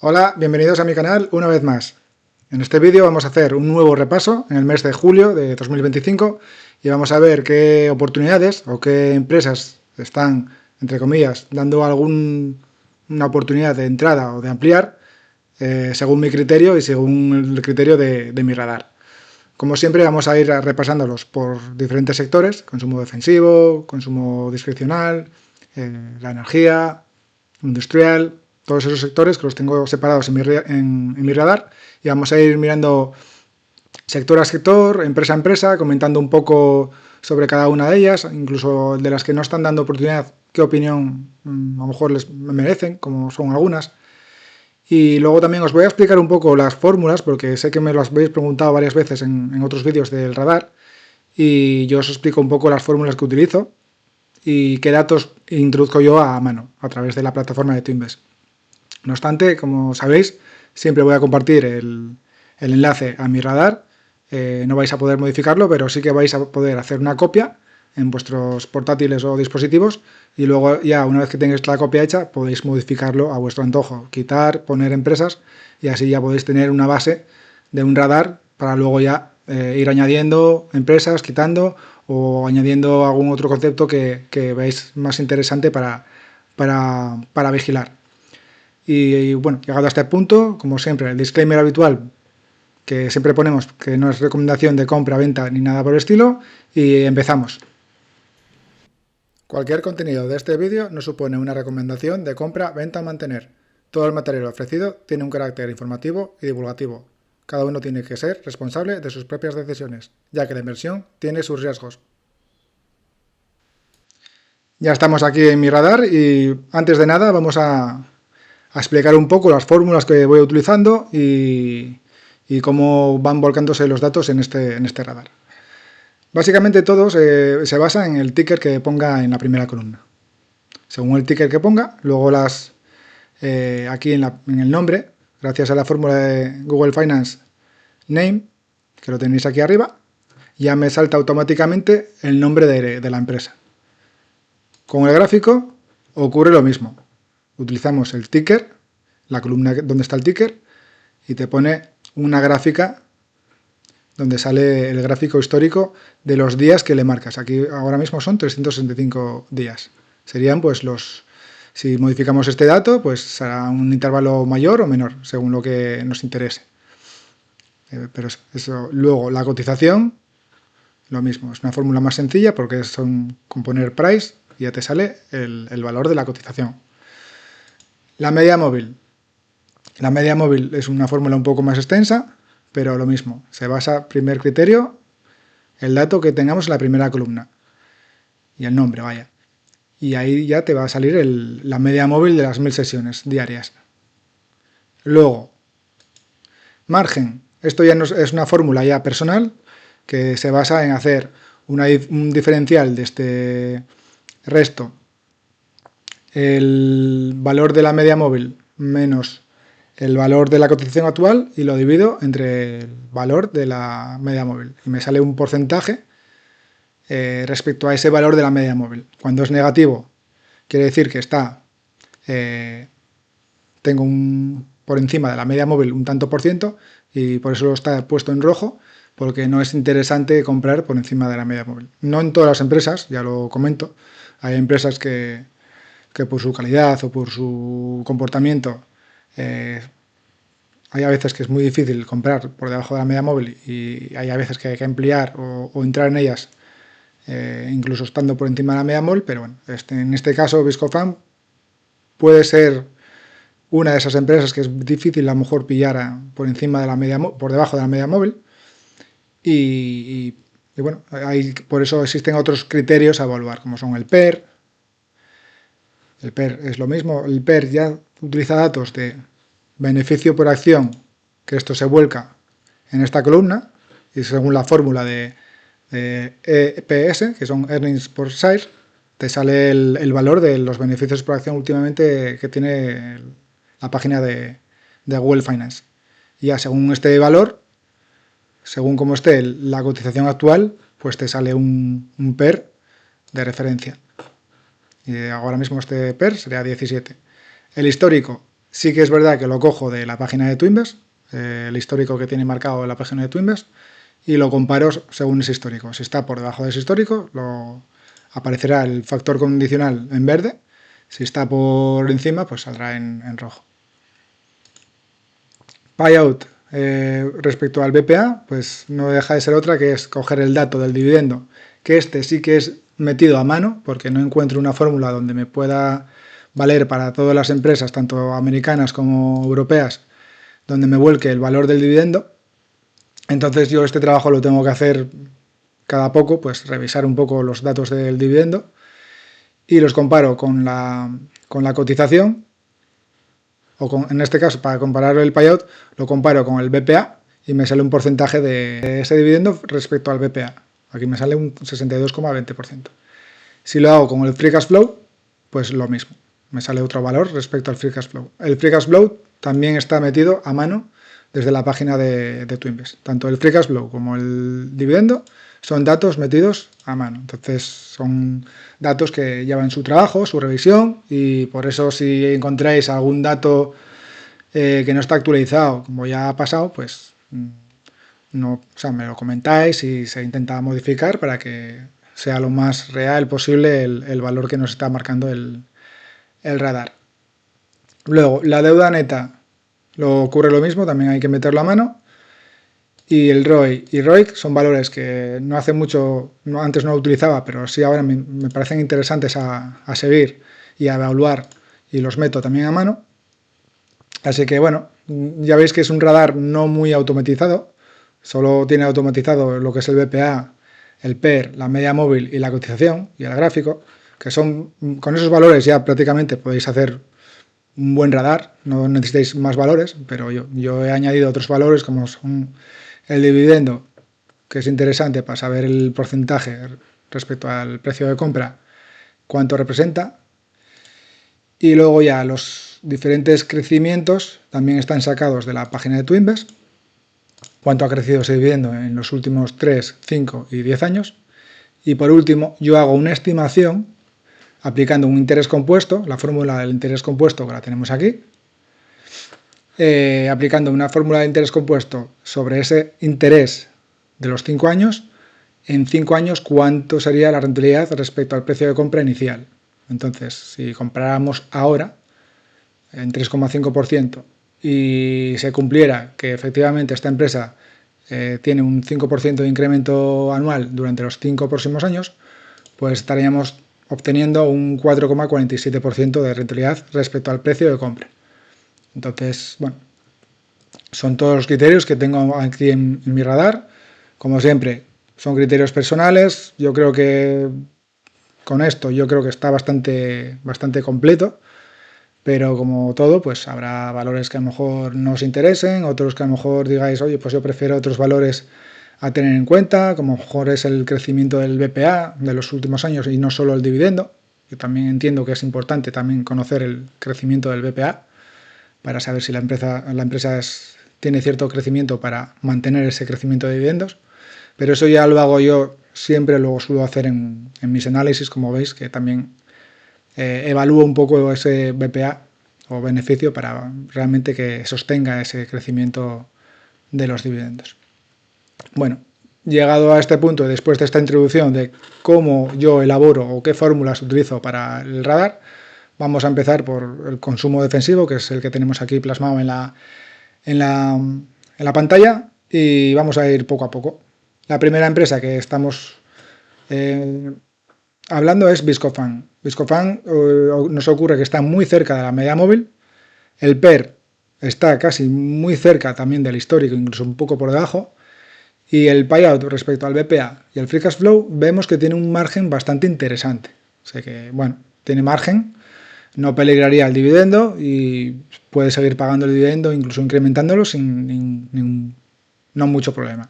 Hola, bienvenidos a mi canal una vez más. En este vídeo vamos a hacer un nuevo repaso en el mes de julio de 2025 y vamos a ver qué oportunidades o qué empresas están, entre comillas, dando alguna oportunidad de entrada o de ampliar según mi criterio y según el criterio de mi radar. Como siempre vamos a ir repasándolos por diferentes sectores: consumo defensivo, consumo discrecional, la energía, industrial, todos esos sectores que los tengo separados en mi radar, y vamos a ir mirando sector a sector, empresa a empresa, comentando un poco sobre cada una de ellas, incluso de las que no están dando oportunidad, qué opinión a lo mejor les merecen, como son algunas. Y luego también os voy a explicar un poco las fórmulas, porque sé que me las habéis preguntado varias veces en otros vídeos del radar, y yo os explico un poco las fórmulas que utilizo y qué datos introduzco yo a mano a través de la plataforma de TWinvest. No obstante, como sabéis, siempre voy a compartir el enlace a mi radar. No vais a poder modificarlo, pero sí que vais a poder hacer una copia en vuestros portátiles o dispositivos, y luego ya una vez que tengáis la copia hecha podéis modificarlo a vuestro antojo, quitar, poner empresas, y así ya podéis tener una base de un radar para luego ya ir añadiendo empresas, quitando o añadiendo algún otro concepto que veáis más interesante para vigilar. Y bueno, llegado a este punto, como siempre, el disclaimer habitual que siempre ponemos, que no es recomendación de compra, venta ni nada por el estilo, y empezamos. Cualquier contenido de este vídeo no supone una recomendación de compra, venta o mantener. Todo el material ofrecido tiene un carácter informativo y divulgativo. Cada uno tiene que ser responsable de sus propias decisiones, ya que la inversión tiene sus riesgos. Ya estamos aquí en mi radar y antes de nada vamos a explicar un poco las fórmulas que voy utilizando y cómo van volcándose los datos en este radar. Básicamente todo se basa en el ticker que ponga en la primera columna. Según el ticker que ponga, luego aquí en el nombre, gracias a la fórmula de Google Finance Name, que lo tenéis aquí arriba, ya me salta automáticamente el nombre de la empresa. Con el gráfico ocurre lo mismo. Utilizamos el ticker, la columna donde está el ticker, y te pone una gráfica donde sale el gráfico histórico de los días que le marcas. Aquí ahora mismo son 365 días. Serían pues si modificamos este dato, pues será un intervalo mayor o menor, según lo que nos interese. Pero eso, luego la cotización, lo mismo, es una fórmula más sencilla porque son con poner price y ya te sale el valor de la cotización. La media móvil. La media móvil es una fórmula un poco más extensa, pero lo mismo, se basa, primer criterio, el dato que tengamos en la primera columna y el nombre, vaya. Y ahí ya te va a salir la media móvil de las 1000 sesiones diarias. Luego, margen. Esto ya no es una fórmula ya personal que se basa en hacer un diferencial de este resto, el valor de la media móvil menos el valor de la cotización actual, y lo divido entre el valor de la media móvil y me sale un porcentaje respecto a ese valor de la media móvil. Cuando es negativo quiere decir que tengo por encima de la media móvil un tanto por ciento, y por eso está puesto en rojo, porque no es interesante comprar por encima de la media móvil. No en todas las empresas, ya lo comento. Hay empresas que por su calidad o por su comportamiento hay a veces que es muy difícil comprar por debajo de la media móvil, y hay a veces que hay que ampliar o entrar en ellas incluso estando por encima de la media móvil, pero bueno, en este caso Viscofan puede ser una de esas empresas que es difícil a lo mejor pillar por encima de la media, por debajo de la media móvil, y bueno, por eso existen otros criterios a evaluar, como son el PER. El PER es lo mismo, el PER ya utiliza datos de beneficio por acción, que esto se vuelca en esta columna, y según la fórmula de EPS, que son Earnings per Share, te sale el valor de los beneficios por acción últimamente que tiene la página de Google Finance. Y ya según este valor, según como esté la cotización actual, pues te sale un PER de referencia. Y ahora mismo este PER sería 17. El histórico Sí que es verdad que lo cojo de la página de Twinbest, el histórico que tiene marcado en la página de Twinbest, y lo comparo según ese histórico. Si está por debajo de ese histórico, aparecerá el factor condicional en verde. Si está por encima, pues saldrá en rojo. Payout respecto al BPA, pues no deja de ser otra que es coger el dato del dividendo, que este sí que es metido a mano, porque no encuentro una fórmula donde me pueda valer para todas las empresas, tanto americanas como europeas, donde me vuelque el valor del dividendo. Entonces yo este trabajo lo tengo que hacer cada poco, pues revisar un poco los datos del dividendo y los comparo con la cotización, o en este caso, para comparar el payout, lo comparo con el BPA y me sale un porcentaje de ese dividendo respecto al BPA. Aquí me sale un 62,20%. Si lo hago con el Free Cash Flow, pues lo mismo. Me sale otro valor respecto al Free Cash Flow. El Free Cash Flow también está metido a mano desde la página de Twinbest. Tanto el Free Cash Flow como el dividendo son datos metidos a mano. Entonces son datos que llevan su trabajo, su revisión, y por eso si encontráis algún dato que no está actualizado, como ya ha pasado, pues no, me lo comentáis y se intenta modificar para que sea lo más real posible el valor que nos está marcando el radar. Luego, la deuda neta, ocurre lo mismo, también hay que meterlo a mano. Y el ROI y ROIC son valores que no hace mucho, antes no utilizaba, pero sí ahora me parecen interesantes a seguir y a evaluar, y los meto también a mano. Así que bueno, ya veis que es un radar no muy automatizado, solo tiene automatizado lo que es el BPA, el PER, la media móvil y la cotización y el gráfico, que son, con esos valores ya prácticamente podéis hacer un buen radar, no necesitáis más valores, pero yo he añadido otros valores como son el dividendo, que es interesante para saber el porcentaje respecto al precio de compra, cuánto representa, y luego ya los diferentes crecimientos también están sacados de la página de Twinbest, cuánto ha crecido ese dividendo en los últimos 3, 5 y 10 años, y por último yo hago una estimación aplicando un interés compuesto, la fórmula del interés compuesto que la tenemos aquí, aplicando una fórmula de interés compuesto sobre ese interés de los 5 años, en 5 años cuánto sería la rentabilidad respecto al precio de compra inicial. Entonces, si compráramos ahora en 3,5% y se cumpliera que efectivamente esta empresa tiene un 5% de incremento anual durante los 5 próximos años, pues estaríamos obteniendo un 4,47% de rentabilidad respecto al precio de compra. Entonces, bueno, son todos los criterios que tengo aquí en mi radar. Como siempre, son criterios personales. Yo creo que con esto está bastante completo, pero como todo, pues habrá valores que a lo mejor no os interesen, otros que a lo mejor digáis, oye, pues yo prefiero otros valores a tener en cuenta, como a lo mejor es el crecimiento del BPA de los últimos años y no solo el dividendo. Yo también entiendo que es importante también conocer el crecimiento del BPA para saber si la empresa tiene cierto crecimiento para mantener ese crecimiento de dividendos, pero eso ya lo hago yo siempre, lo suelo hacer en mis análisis, como veis, que también evalúo un poco ese BPA o beneficio para realmente que sostenga ese crecimiento de los dividendos. Bueno, llegado a este punto, después de esta introducción de cómo yo elaboro o qué fórmulas utilizo para el radar, vamos a empezar por el consumo defensivo, que es el que tenemos aquí plasmado en la pantalla, y vamos a ir poco a poco. La primera empresa que estamos hablando es Viscofan. Viscofan nos ocurre que está muy cerca de la media móvil, el PER está casi muy cerca también del histórico, incluso un poco por debajo, y el payout respecto al BPA y el Free Cash Flow vemos que tiene un margen bastante interesante. O sea que, bueno, tiene margen, no peligraría el dividendo y puede seguir pagando el dividendo, incluso incrementándolo sin no mucho problema.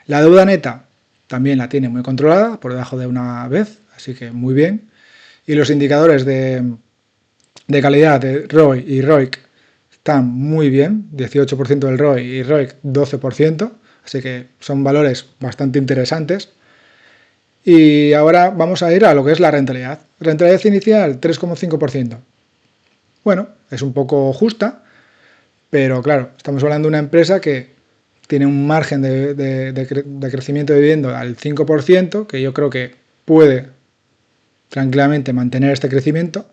La deuda neta también la tiene muy controlada, por debajo de una vez, así que muy bien. Y los indicadores de calidad de ROI y ROIC están muy bien, 18% del ROI y ROIC 12%, así que son valores bastante interesantes. Y ahora vamos a ir a lo que es la rentabilidad. Rentabilidad inicial, 3,5%. bueno, es un poco justa, pero claro, estamos hablando de una empresa que tiene un margen de crecimiento de dividendo al 5%, que yo creo que puede tranquilamente mantener este crecimiento,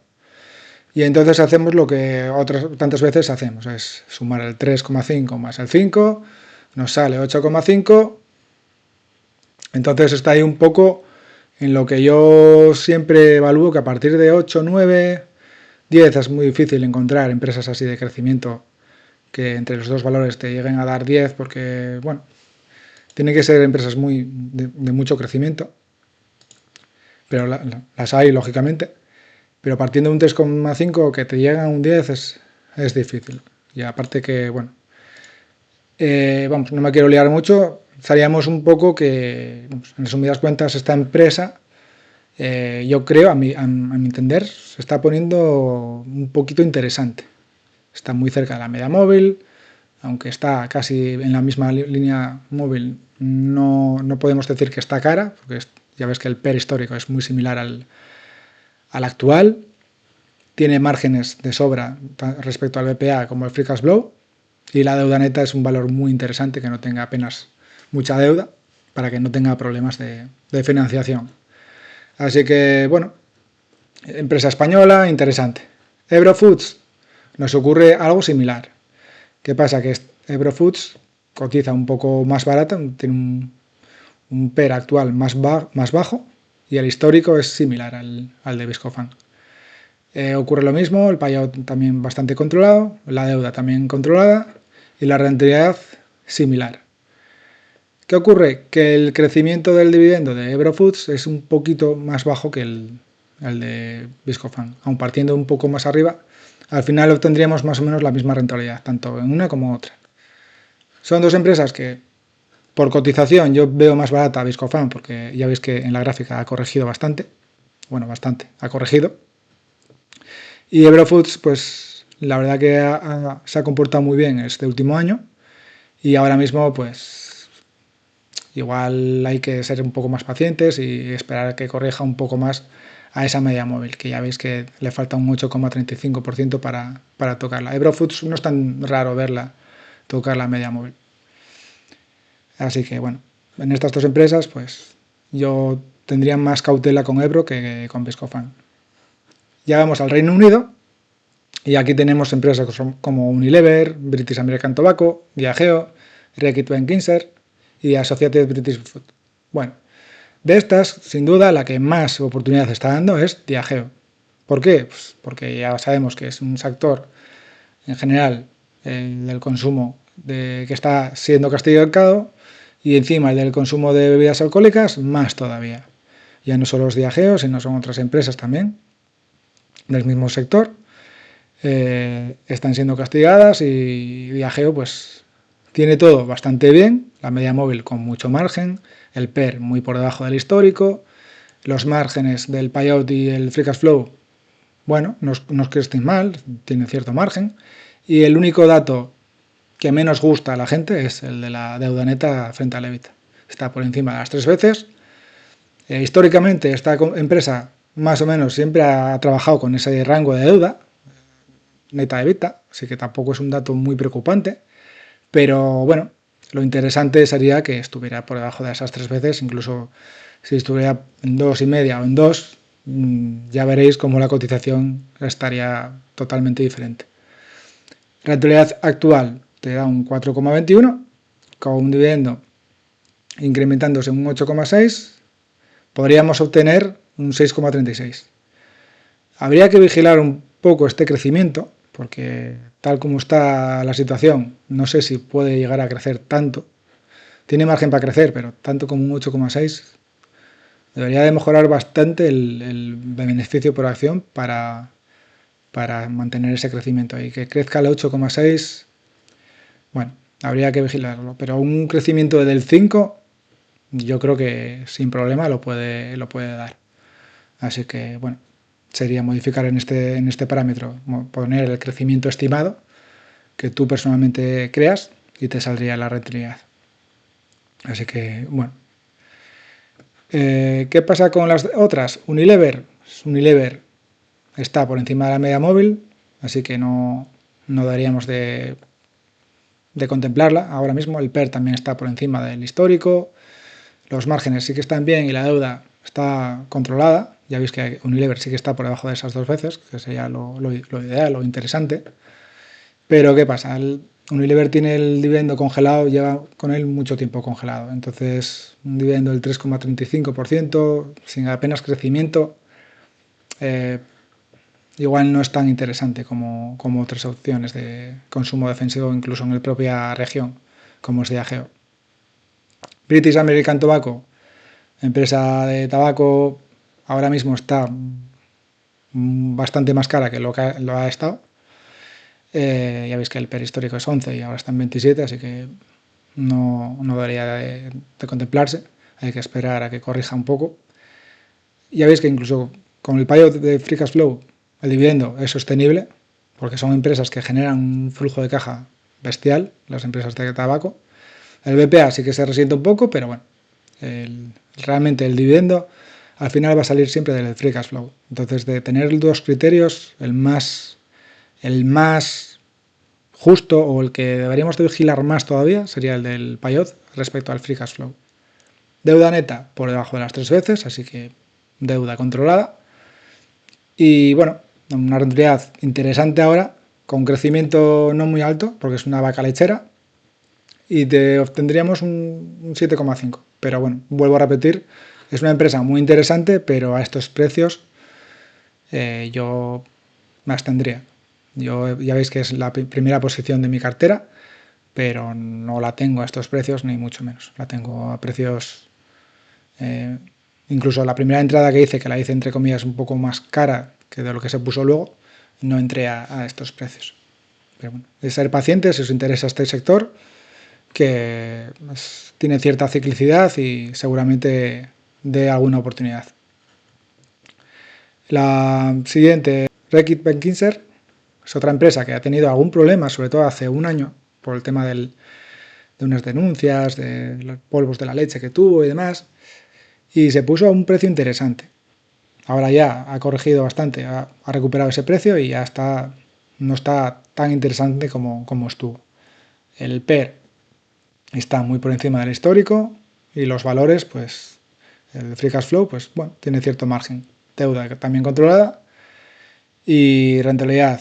y entonces hacemos lo que otras tantas veces hacemos, es sumar el 3,5 más el 5, nos sale 8,5, entonces está ahí un poco en lo que yo siempre evalúo, que a partir de 8, 9, 10 es muy difícil encontrar empresas así de crecimiento que entre los dos valores te lleguen a dar 10, porque, bueno, tienen que ser empresas de mucho crecimiento, pero las hay, lógicamente. Pero partiendo de un 3,5 que te llega a un 10 es difícil. Y aparte que, bueno, vamos, no me quiero liar mucho, sabíamos un poco que, vamos, en resumidas cuentas, esta empresa, yo creo, a mi entender, se está poniendo un poquito interesante. Está muy cerca de la media móvil, aunque está casi en la misma línea móvil, no podemos decir que está cara, porque ya ves que el PER histórico es muy similar al actual, tiene márgenes de sobra respecto al BPA como el Free Cash Flow, y la deuda neta es un valor muy interesante, que no tenga apenas mucha deuda, para que no tenga problemas de financiación. Así que, bueno, empresa española, interesante. Ebro Foods, nos ocurre algo similar. ¿Qué pasa? Que Ebro Foods cotiza un poco más barata, tiene un PER actual más bajo, y el histórico es similar al de Viscofan. Ocurre lo mismo, el payout también bastante controlado, la deuda también controlada y la rentabilidad similar. ¿Qué ocurre? Que el crecimiento del dividendo de Ebro Foods es un poquito más bajo que el de Viscofan, aun partiendo un poco más arriba. Al final obtendríamos más o menos la misma rentabilidad, tanto en una como otra. Son dos empresas que, por cotización, yo veo más barata a Viscofan, porque ya veis que en la gráfica ha corregido bastante. Bueno, bastante, ha corregido. Y Ebro Foods, pues la verdad que se ha comportado muy bien este último año, y ahora mismo, pues igual hay que ser un poco más pacientes y esperar a que corrija un poco más a esa media móvil, que ya veis que le falta un 8,35% para tocarla. Ebro Foods no es tan raro verla tocar la media móvil. Así que, bueno, en estas dos empresas, pues yo tendría más cautela con Ebro que con Viscofan. Ya vamos al Reino Unido, y aquí tenemos empresas como Unilever, British American Tobacco, Diageo, Reckitt Benckiser y Associated British Food. Bueno, de estas, sin duda, la que más oportunidad está dando es Diageo. ¿Por qué? Pues porque ya sabemos que es un sector, en general, del consumo que está siendo castigado, y encima el del consumo de bebidas alcohólicas, más todavía. Ya no solo es Diageo, sino son otras empresas también del mismo sector. Están siendo castigadas, y Diageo pues tiene todo bastante bien, la media móvil con mucho margen, el PER muy por debajo del histórico, los márgenes del payout y el free cash flow, bueno, no es que estén mal, tienen cierto margen, y el único dato que menos gusta a la gente es el de la deuda neta frente al EBITDA. Está por encima de las 3 veces. Históricamente esta empresa más o menos siempre ha trabajado con ese rango de deuda neta EBITDA, así que tampoco es un dato muy preocupante, pero bueno, lo interesante sería que estuviera por debajo de esas 3 veces, incluso si estuviera en 2,5 o en 2, ya veréis cómo la cotización estaría totalmente diferente. Rentabilidad actual te da un 4,21, con un dividendo incrementándose un 8,6, podríamos obtener un 6,36. Habría que vigilar un poco este crecimiento, porque tal como está la situación, no sé si puede llegar a crecer tanto. Tiene margen para crecer, pero tanto como un 8,6 debería de mejorar bastante el beneficio por acción para mantener ese crecimiento. Y que crezca al 8,6, bueno, habría que vigilarlo. Pero un crecimiento del 5, yo creo que sin problema lo puede dar. Así que, bueno, sería modificar en este parámetro, poner el crecimiento estimado que tú personalmente creas, y te saldría la rentabilidad. Así que, bueno. ¿Qué pasa con las otras? Unilever está por encima de la media móvil, así que no deberíamos de contemplarla. Ahora mismo el PER también está por encima del histórico, los márgenes sí que están bien y la deuda está controlada. Ya veis que Unilever sí que está por debajo de esas 2 veces, que sería lo ideal, lo interesante. Pero ¿qué pasa? Unilever tiene el dividendo congelado, lleva con él mucho tiempo congelado. Entonces, un dividendo del 3,35%, sin apenas crecimiento, igual no es tan interesante como otras opciones de consumo defensivo, incluso en la propia región, como es Diageo. British American Tobacco, empresa de tabaco, ahora mismo está bastante más cara que lo ha estado. Ya veis que el PER histórico es 11 y ahora está en 27, así que no debería de contemplarse. Hay que esperar a que corrija un poco. Ya veis que incluso con el payout de Free Cash Flow, el dividendo es sostenible, porque son empresas que generan un flujo de caja bestial, las empresas de tabaco. El BPA sí que se resiente un poco, pero bueno, realmente el dividendo al final va a salir siempre del Free Cash Flow. Entonces, de tener dos criterios, el más justo o el que deberíamos de vigilar más todavía sería el del payout respecto al Free Cash Flow. Deuda neta por debajo de las 3 veces, así que deuda controlada. Y bueno, una rentabilidad interesante ahora, con crecimiento no muy alto, porque es una vaca lechera, y obtendríamos un 7,5. Pero bueno, vuelvo a repetir, es una empresa muy interesante, pero a estos precios yo me abstendría. Yo ya veis que es la primera posición de mi cartera, pero no la tengo a estos precios ni mucho menos. La tengo a precios... incluso la primera entrada que hice, que la hice entre comillas un poco más cara que de lo que se puso luego, no entré a estos precios. Pero bueno, es ser pacientes si os interesa este sector, que tiene cierta ciclicidad y seguramente dé alguna oportunidad. La siguiente, Reckitt Benckiser, es otra empresa que ha tenido algún problema, sobre todo hace un año, por el tema de unas denuncias, de los polvos de la leche que tuvo y demás, y se puso a un precio interesante. Ahora ya ha corregido bastante, ha recuperado ese precio y ya no está tan interesante como estuvo. El PER está muy por encima del histórico y los valores, pues el Free Cash Flow, pues bueno, tiene cierto margen. Deuda también controlada y rentabilidad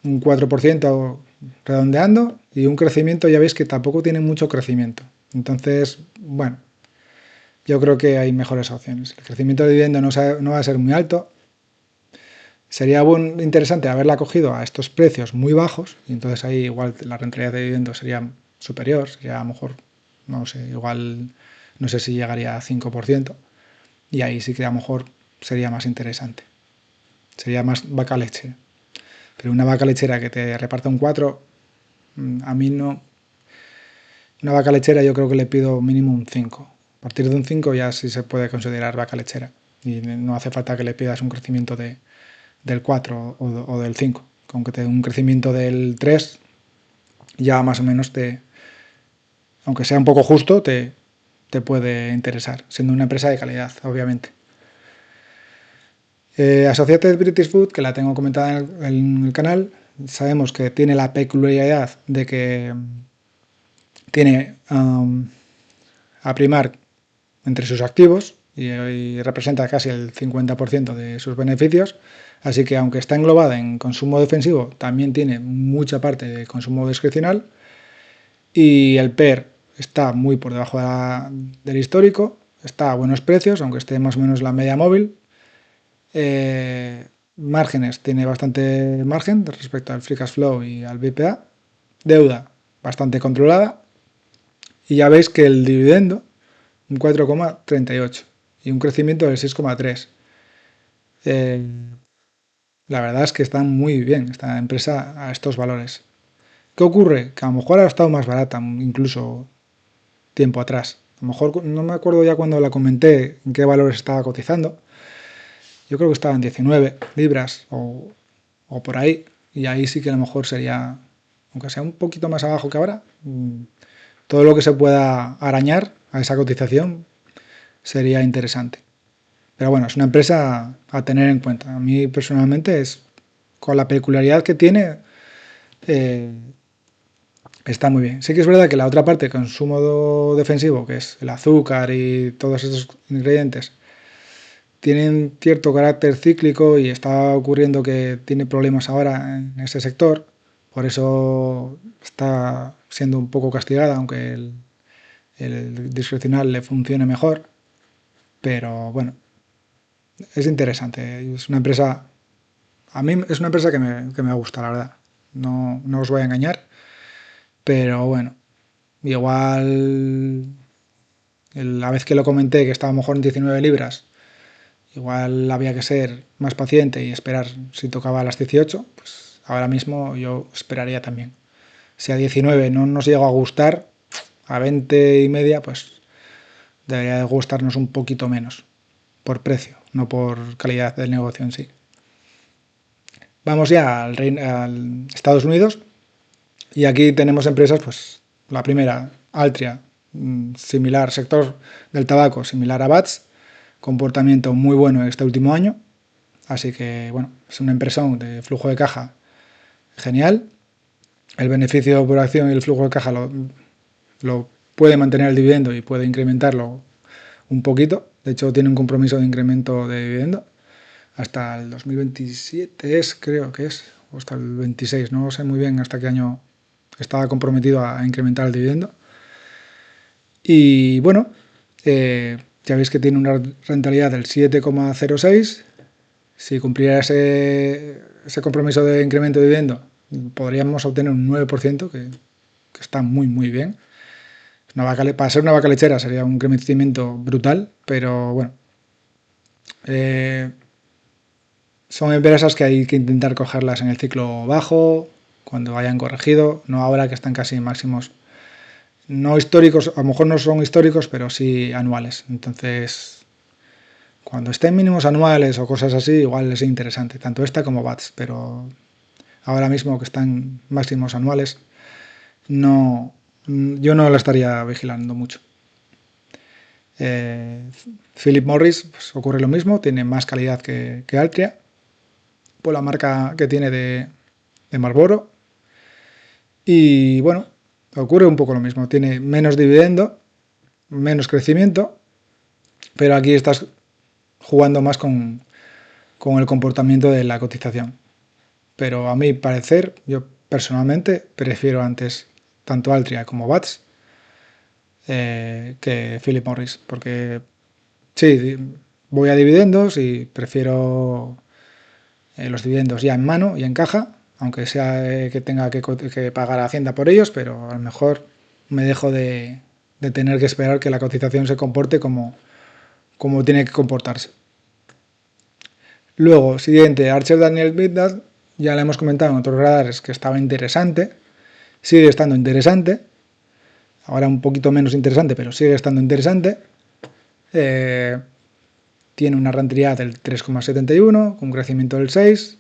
un 4% redondeando y un crecimiento, ya veis que tampoco tiene mucho crecimiento. Entonces, bueno, yo creo que hay mejores opciones. El crecimiento de dividendo no va a ser muy alto. Sería interesante haberla cogido a estos precios muy bajos y entonces ahí igual la rentabilidad de dividendo sería superior, sería a lo mejor, no sé, igual no sé si llegaría a 5% y ahí sí que a lo mejor sería más interesante. Sería más vaca leche. Pero una vaca lechera que te reparta un 4, a mí no. Una vaca lechera yo creo que le pido mínimo un 5. A partir de un 5 ya sí se puede considerar vaca lechera. Y no hace falta que le pidas un crecimiento del 4 o del 5. Con que te dé un crecimiento del 3, ya más o menos aunque sea un poco justo, te puede interesar, siendo una empresa de calidad, obviamente. Associated British Food, que la tengo comentada en el canal, sabemos que tiene la peculiaridad de que tiene a Primark entre sus activos y representa casi el 50% de sus beneficios, así que aunque está englobada en consumo defensivo, también tiene mucha parte de consumo discrecional y el PER está muy por debajo del histórico, está a buenos precios, aunque esté más o menos la media móvil. Márgenes, tiene bastante margen respecto al Free Cash Flow y al BPA. Deuda, bastante controlada. Y ya veis que el dividendo, un 4,38 y un crecimiento del 6,3. La verdad es que está muy bien esta empresa a estos valores. ¿Qué ocurre? Que a lo mejor ha estado más barata, incluso tiempo atrás. A lo mejor no me acuerdo ya cuando la comenté en qué valores estaba cotizando. Yo creo que estaba en 19 libras o por ahí. Y ahí sí que a lo mejor sería, aunque sea un poquito más abajo que ahora, todo lo que se pueda arañar a esa cotización sería interesante. Pero bueno, es una empresa a tener en cuenta. A mí personalmente es con la peculiaridad que tiene, está muy bien. Sí que es verdad que la otra parte, consumo defensivo, que es el azúcar y todos estos ingredientes, tienen cierto carácter cíclico y está ocurriendo que tiene problemas ahora en ese sector. Por eso está siendo un poco castigada, aunque el discrecional le funcione mejor. Pero bueno, es interesante. Es una empresa, a mí es una empresa que me gusta, la verdad. No, no os voy a engañar. Pero bueno, igual la vez que lo comenté que estaba mejor en 19 libras, igual había que ser más paciente y esperar si tocaba a las 18, pues ahora mismo yo esperaría también. Si a 19 no nos llega a gustar, a 20 y media, pues debería de gustarnos un poquito menos, por precio, no por calidad del negocio en sí. Vamos ya al Estados Unidos, y aquí tenemos empresas, pues la primera, Altria, similar, sector del tabaco, similar a BATS, comportamiento muy bueno este último año, así que bueno, es una empresa de flujo de caja genial. El beneficio por acción y el flujo de caja lo puede mantener el dividendo y puede incrementarlo un poquito. De hecho, tiene un compromiso de incremento de dividendo hasta el 2027, creo que es, o hasta el 26, no sé muy bien hasta qué año estaba comprometido a incrementar el dividendo. Y bueno, ya veis que tiene una rentabilidad del 7,06. Si cumpliera ese compromiso de incremento de dividendo, podríamos obtener un 9%, que está muy, muy bien. Para ser una vaca lechera sería un crecimiento brutal, pero bueno. Son empresas que hay que intentar cogerlas en el ciclo bajo, cuando hayan corregido, no ahora que están casi en máximos no históricos, a lo mejor no son históricos, pero sí anuales. Entonces, cuando estén mínimos anuales o cosas así, igual es interesante, tanto esta como BATS, pero ahora mismo que están máximos anuales, no, yo no la estaría vigilando mucho. Philip Morris, pues ocurre lo mismo, tiene más calidad que Altria, por la marca que tiene de Marlboro. Y bueno, ocurre un poco lo mismo, tiene menos dividendo, menos crecimiento, pero aquí estás jugando más con el comportamiento de la cotización. Pero a mi parecer, yo personalmente prefiero antes tanto Altria como BATS que Philip Morris, porque sí, voy a dividendos y prefiero los dividendos ya en mano y en caja, aunque sea que tenga que pagar a Hacienda por ellos, pero a lo mejor me dejo de tener que esperar que la cotización se comporte como tiene que comportarse. Luego, siguiente, Archer Daniels Midland, ya le hemos comentado en otros radares que estaba interesante, sigue estando interesante, ahora un poquito menos interesante, pero sigue estando interesante. Tiene una rentabilidad del 3,71, con un crecimiento del 6,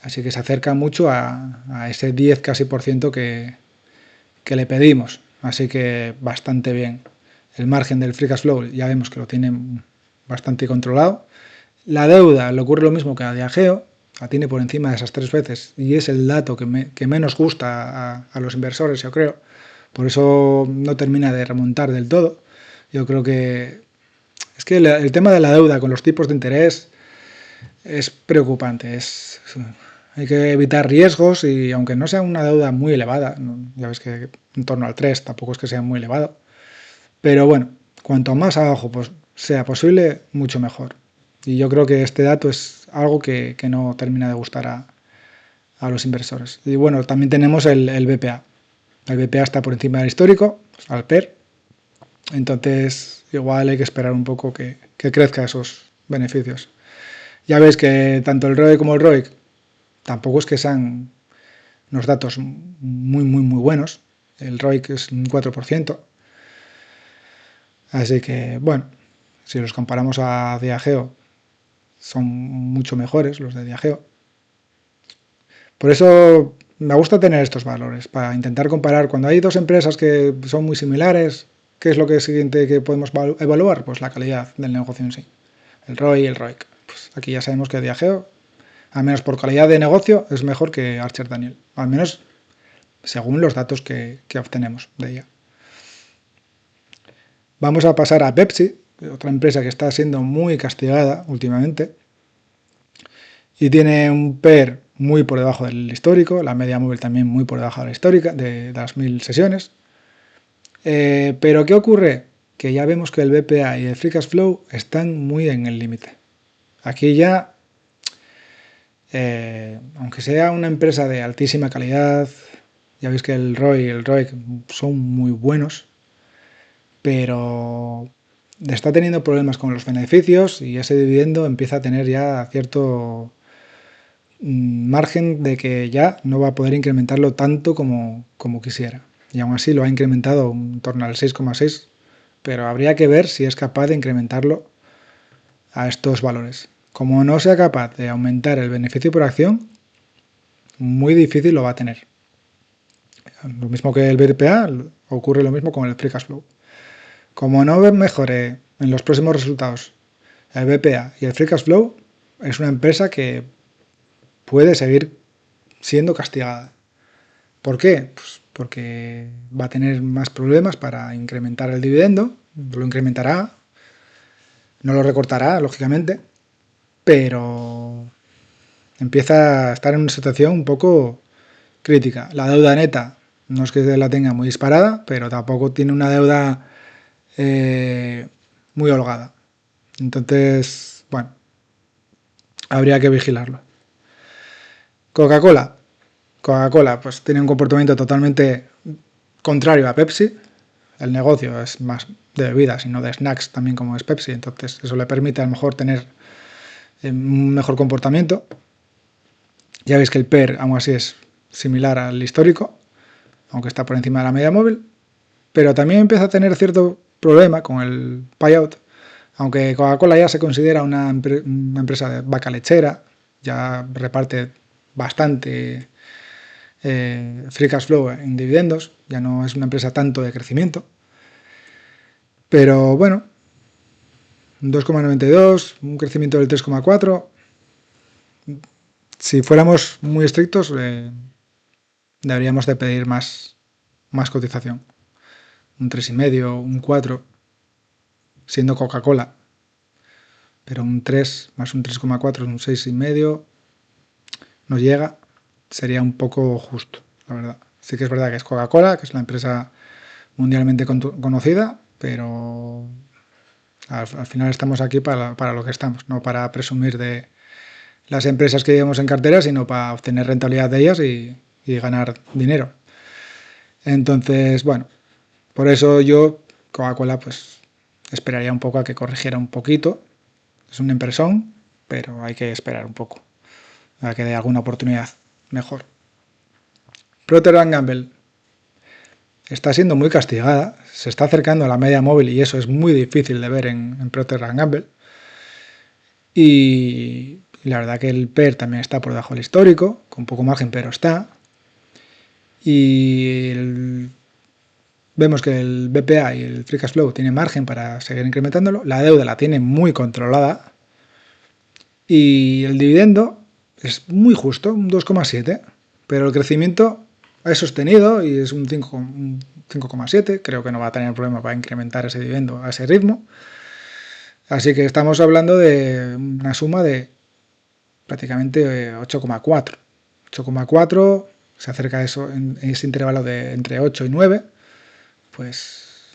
así que se acerca mucho a ese 10 casi por ciento que le pedimos, así que bastante bien. El margen del free cash flow ya vemos que lo tiene bastante controlado. La deuda le ocurre lo mismo que a Diageo, la tiene por encima de esas 3 veces y es el dato que menos gusta a los inversores, yo creo. Por eso no termina de remontar del todo. Yo creo que es que el tema de la deuda con los tipos de interés es preocupante. Hay que evitar riesgos y aunque no sea una deuda muy elevada, ya ves que en torno al 3 tampoco es que sea muy elevado, pero bueno, cuanto más abajo pues, sea posible, mucho mejor. Y yo creo que este dato es algo que no termina de gustar a los inversores. Y bueno, también tenemos el BPA. El BPA está por encima del histórico, pues, al PER. Entonces, igual hay que esperar un poco que crezca esos beneficios. Ya veis que tanto el ROE como el ROIC tampoco es que sean unos datos muy, muy, muy buenos. El ROIC es un 4%. Así que, bueno, si los comparamos a Diageo, son mucho mejores los de Diageo. Por eso me gusta tener estos valores, para intentar comparar. Cuando hay dos empresas que son muy similares, ¿qué es lo que siguiente que podemos evaluar? Pues la calidad del negocio en sí. El ROI y el ROIC. Pues aquí ya sabemos que Diageo al menos por calidad de negocio, es mejor que Archer Daniel, al menos según los datos que obtenemos de ella. Vamos a pasar a Pepsi, otra empresa que está siendo muy castigada últimamente y tiene un PER muy por debajo del histórico, la media móvil también muy por debajo de la histórica, de las 1000 sesiones. Pero ¿qué ocurre? Que ya vemos que el BPA y el Free Cash Flow están muy en el límite. Aquí ya, aunque sea una empresa de altísima calidad, ya veis que el ROI y el ROIC son muy buenos, pero está teniendo problemas con los beneficios y ese dividendo empieza a tener ya cierto margen de que ya no va a poder incrementarlo tanto como quisiera. Y aún así lo ha incrementado en torno al 6,6, pero habría que ver si es capaz de incrementarlo a estos valores. Como no sea capaz de aumentar el beneficio por acción, muy difícil lo va a tener. Lo mismo que el BPA, ocurre lo mismo con el Free Cash Flow. Como no mejore en los próximos resultados el BPA y el Free Cash Flow, es una empresa que puede seguir siendo castigada. ¿Por qué? Pues porque va a tener más problemas para incrementar el dividendo, lo incrementará, no lo recortará, lógicamente, pero empieza a estar en una situación un poco crítica. La deuda neta no es que la tenga muy disparada, pero tampoco tiene una deuda muy holgada. Entonces, bueno, habría que vigilarlo. Coca-Cola. Coca-Cola pues tiene un comportamiento totalmente contrario a Pepsi. El negocio es más de bebidas y no de snacks también como es Pepsi, entonces eso le permite a lo mejor tener un mejor comportamiento. Ya veis que el PER aún así es similar al histórico, aunque está por encima de la media móvil, pero también empieza a tener cierto problema con el payout, aunque Coca-Cola ya se considera una empresa de vaca lechera, ya reparte bastante free cash flow en dividendos, ya no es una empresa tanto de crecimiento, pero bueno, 2,92, un crecimiento del 3,4. Si fuéramos muy estrictos, deberíamos de pedir más cotización, un 3,5, un 4, siendo Coca-Cola, pero un 3 más un 3,4 un 6,5 nos llega, sería un poco justo, la verdad. Sí que es verdad que es Coca-Cola, que es la empresa mundialmente conocida, pero al final estamos aquí para lo que estamos, no para presumir de las empresas que llevamos en cartera, sino para obtener rentabilidad de ellas y ganar dinero. Entonces, bueno, por eso yo, Coca-Cola, pues esperaría un poco a que corrigiera un poquito. Es una impresión, pero hay que esperar un poco a que dé alguna oportunidad mejor. Procter & Gamble está siendo muy castigada, se está acercando a la media móvil y eso es muy difícil de ver en Procter & Gamble. Y la verdad que el PER también está por debajo del histórico, con poco margen, pero está. Y vemos que el BPA y el Free Cash Flow tienen margen para seguir incrementándolo. La deuda la tiene muy controlada. Y el dividendo es muy justo, un 2,7. Pero el crecimiento es sostenido y es un 5,7. Creo que no va a tener problema para incrementar ese dividendo a ese ritmo. Así que estamos hablando de una suma de prácticamente 8,4. 8,4, se acerca a eso en ese intervalo de entre 8 y 9. Pues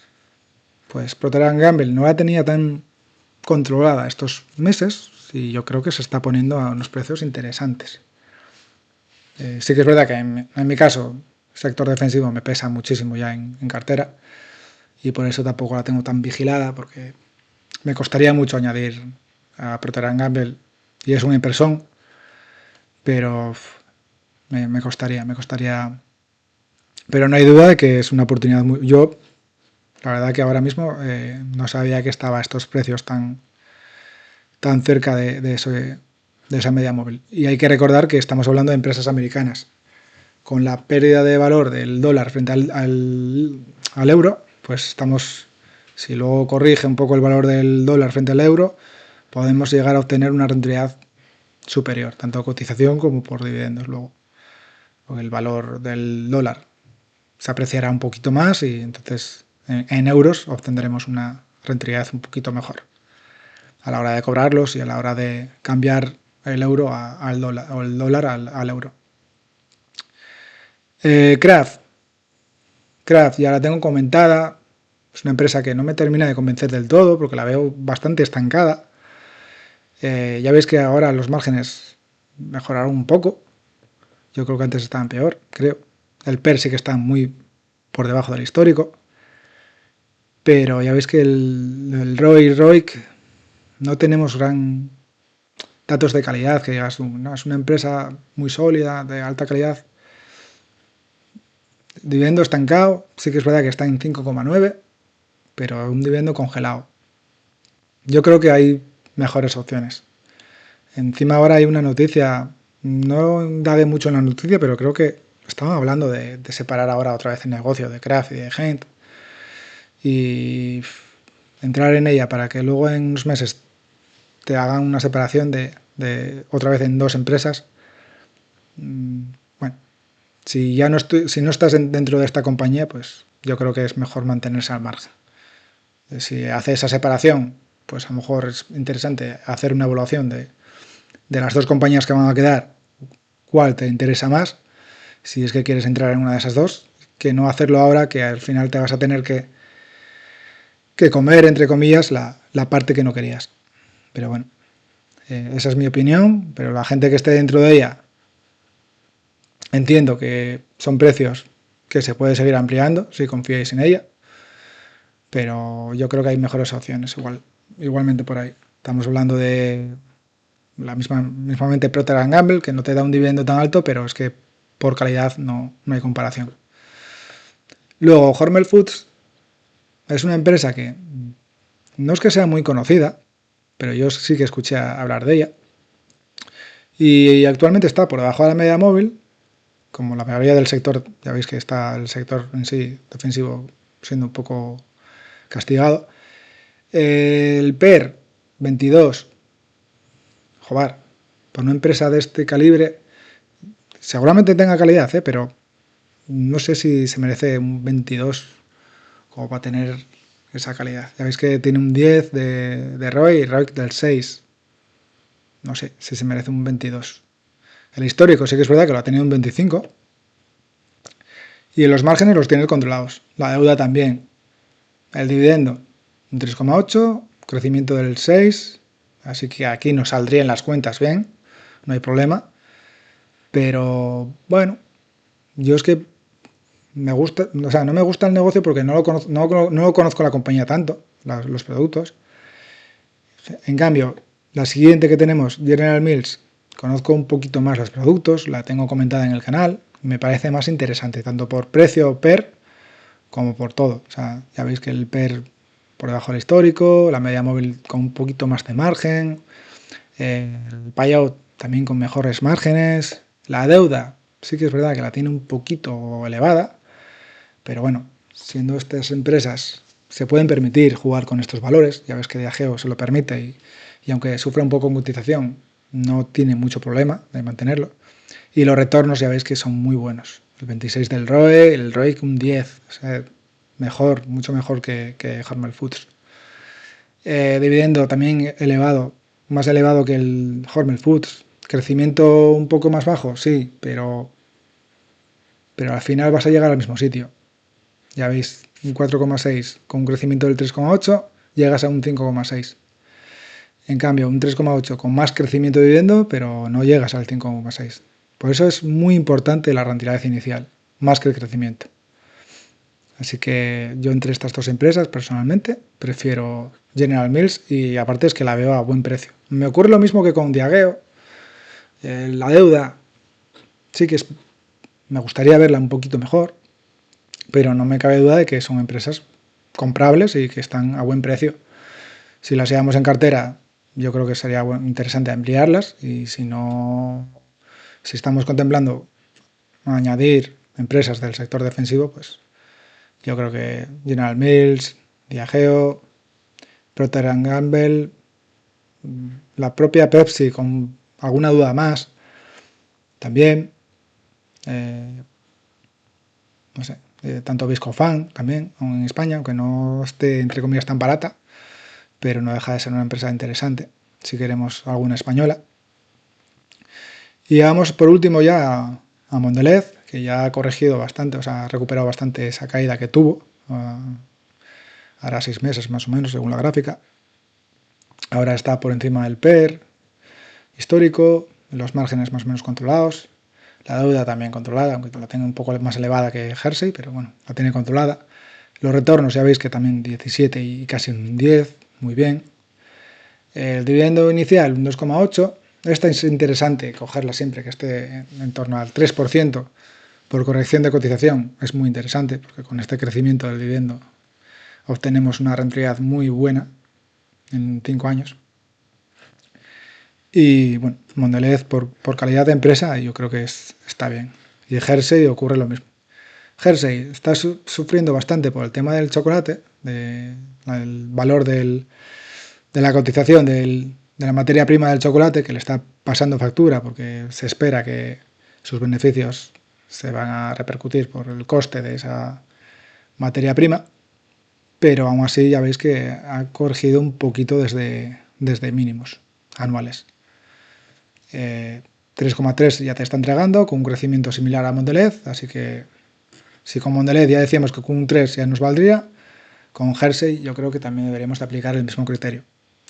Procter & Gamble no la tenía tan controlada estos meses y yo creo que se está poniendo a unos precios interesantes. Sí que es verdad que en mi caso el sector defensivo me pesa muchísimo ya en cartera y por eso tampoco la tengo tan vigilada, porque me costaría mucho añadir a Procter & Gamble y es una inversión, pero me costaría, pero no hay duda de que es una oportunidad muy... Yo, la verdad que ahora mismo no sabía que estaba a estos precios tan cerca de esa media móvil. Y hay que recordar que estamos hablando de empresas americanas. Con la pérdida de valor del dólar frente al euro, pues estamos, si luego corrige un poco el valor del dólar frente al euro, podemos llegar a obtener una rentabilidad superior, tanto cotización como por dividendos luego, porque el valor del dólar se apreciará un poquito más y entonces en euros obtendremos una rentabilidad un poquito mejor a la hora de cobrarlos y a la hora de cambiar el euro al dólar o el dólar al euro. Craft ya la tengo comentada. Es una empresa que no me termina de convencer del todo porque la veo bastante estancada. Ya veis que ahora los márgenes mejoraron un poco. Yo creo que antes estaban peor, creo. El PER sí que está muy por debajo del histórico. Pero ya veis que el ROI y ROIC no tenemos gran datos de calidad, que digas, no, es una empresa muy sólida, de alta calidad. Dividendo estancado, sí que es verdad que está en 5,9, pero un dividendo congelado. Yo creo que hay mejores opciones. Encima ahora hay una noticia, no indagué mucho en la noticia, pero creo que estaban hablando de separar ahora otra vez el negocio de Craft y de Gent y entrar en ella para que luego en unos meses te hagan una separación de otra vez en dos empresas. Bueno, si ya no si no estás dentro de esta compañía, pues yo creo que es mejor mantenerse al margen. Si hace esa separación, pues a lo mejor es interesante hacer una evaluación de las dos compañías que van a quedar, cuál te interesa más, si es que quieres entrar en una de esas dos, que no hacerlo ahora, que al final te vas a tener que comer, entre comillas, la parte que no querías. Pero bueno, esa es mi opinión, pero la gente que esté dentro de ella, entiendo que son precios que se puede seguir ampliando si confiáis en ella, pero yo creo que hay mejores opciones igualmente por ahí. Estamos hablando de la mismamente Procter & Gamble, que no te da un dividendo tan alto, pero es que por calidad no hay comparación. Luego, Hormel Foods es una empresa que no es que sea muy conocida, pero yo sí que escuché hablar de ella. Y actualmente está por debajo de la media móvil, como la mayoría del sector. Ya veis que está el sector en sí defensivo siendo un poco castigado. El PER 22, joder, por una empresa de este calibre, seguramente tenga calidad, pero no sé si se merece un 22 como para tener esa calidad. Ya veis que tiene un 10 de ROI y ROIC del 6. No sé si se merece un 22. El histórico sí que es verdad que lo ha tenido un 25. Y en los márgenes los tiene controlados. La deuda también. El dividendo, un 3,8, crecimiento del 6. Así que aquí nos saldrían las cuentas bien. No hay problema. Pero bueno, yo es que me gusta, o sea, no me gusta el negocio porque no lo conozco la compañía tanto, los productos. En cambio, la siguiente que tenemos, General Mills, conozco un poquito más los productos, la tengo comentada en el canal, me parece más interesante, tanto por precio PER como por todo. O sea, ya veis que el PER por debajo del histórico, la media móvil con un poquito más de margen, el payout también con mejores márgenes, la deuda sí que es verdad que la tiene un poquito elevada, pero bueno, siendo estas empresas se pueden permitir jugar con estos valores, ya ves que Diageo se lo permite y aunque sufra un poco en cotización, no tiene mucho problema de mantenerlo. Y los retornos ya veis que son muy buenos. El 26 del ROE, el ROIC un 10, o sea, mejor, mucho mejor que Hormel Foods. Dividendo también elevado, más elevado que el Hormel Foods. Crecimiento un poco más bajo, sí, pero al final vas a llegar al mismo sitio. Ya veis, un 4,6 con un crecimiento del 3,8 llegas a un 5,6. En cambio, un 3,8 con más crecimiento de dividendo, pero no llegas al 5,6. Por eso es muy importante la rentabilidad inicial, más que el crecimiento. Así que yo entre estas dos empresas, personalmente, prefiero General Mills y aparte es que la veo a buen precio. Me ocurre lo mismo que con Diageo. La deuda sí que me gustaría verla un poquito mejor, pero no me cabe duda de que son empresas comprables y que están a buen precio. Si las llevamos en cartera, yo creo que sería interesante ampliarlas y si no, si estamos contemplando añadir empresas del sector defensivo, pues yo creo que General Mills, Diageo, Procter & Gamble, la propia Pepsi con alguna duda más también. No sé, tanto Viscofan también en España, aunque no esté entre comillas tan barata, pero no deja de ser una empresa interesante si queremos alguna española. Y vamos por último ya a Mondelez, que ya ha corregido bastante, o sea, ha recuperado bastante esa caída que tuvo, hará 6 meses más o menos según la gráfica. Ahora está por encima del PER histórico, los márgenes más o menos controlados, la deuda también controlada, aunque la tenga un poco más elevada que Jersey, pero bueno, la tiene controlada. Los retornos ya veis que también 17 y casi un 10, muy bien. El dividendo inicial un 2,8. Esta es interesante cogerla siempre que esté en torno al 3% por corrección de cotización. Es muy interesante porque con este crecimiento del dividendo obtenemos una rentabilidad muy buena en 5 años. Y bueno, Mondelez por calidad de empresa yo creo que está bien. Y Jersey ocurre lo mismo. Jersey está sufriendo bastante por el tema del chocolate, del valor de la cotización de la materia prima del chocolate, que le está pasando factura porque se espera que sus beneficios se van a repercutir por el coste de esa materia prima, pero aún así ya veis que ha corregido un poquito desde mínimos anuales. 3,3 ya te está entregando con un crecimiento similar a Mondelez, así que si con Mondelez ya decíamos que con un 3 ya nos valdría, con Jersey yo creo que también deberíamos de aplicar el mismo criterio.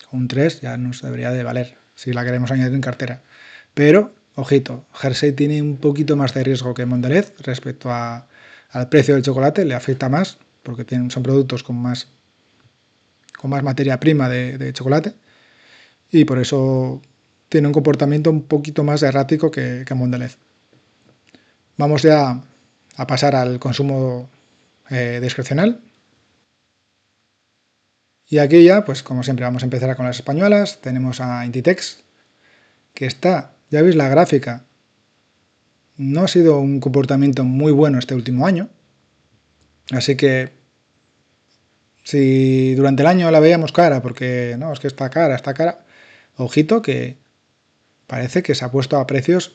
Con un 3 ya nos debería de valer, si la queremos añadir en cartera. Pero, ojito, Jersey tiene un poquito más de riesgo que Mondelez respecto al precio del chocolate, le afecta más, porque son productos con más materia prima de chocolate, y por eso tiene un comportamiento un poquito más errático que Mondelez. Vamos ya a pasar al consumo discrecional. Y aquí ya, pues como siempre, vamos a empezar con las españolas. Tenemos a Inditex, que está, ya veis la gráfica, no ha sido un comportamiento muy bueno este último año. Así que si durante el año la veíamos cara, porque no, es que está cara, ojito que parece que se ha puesto a precios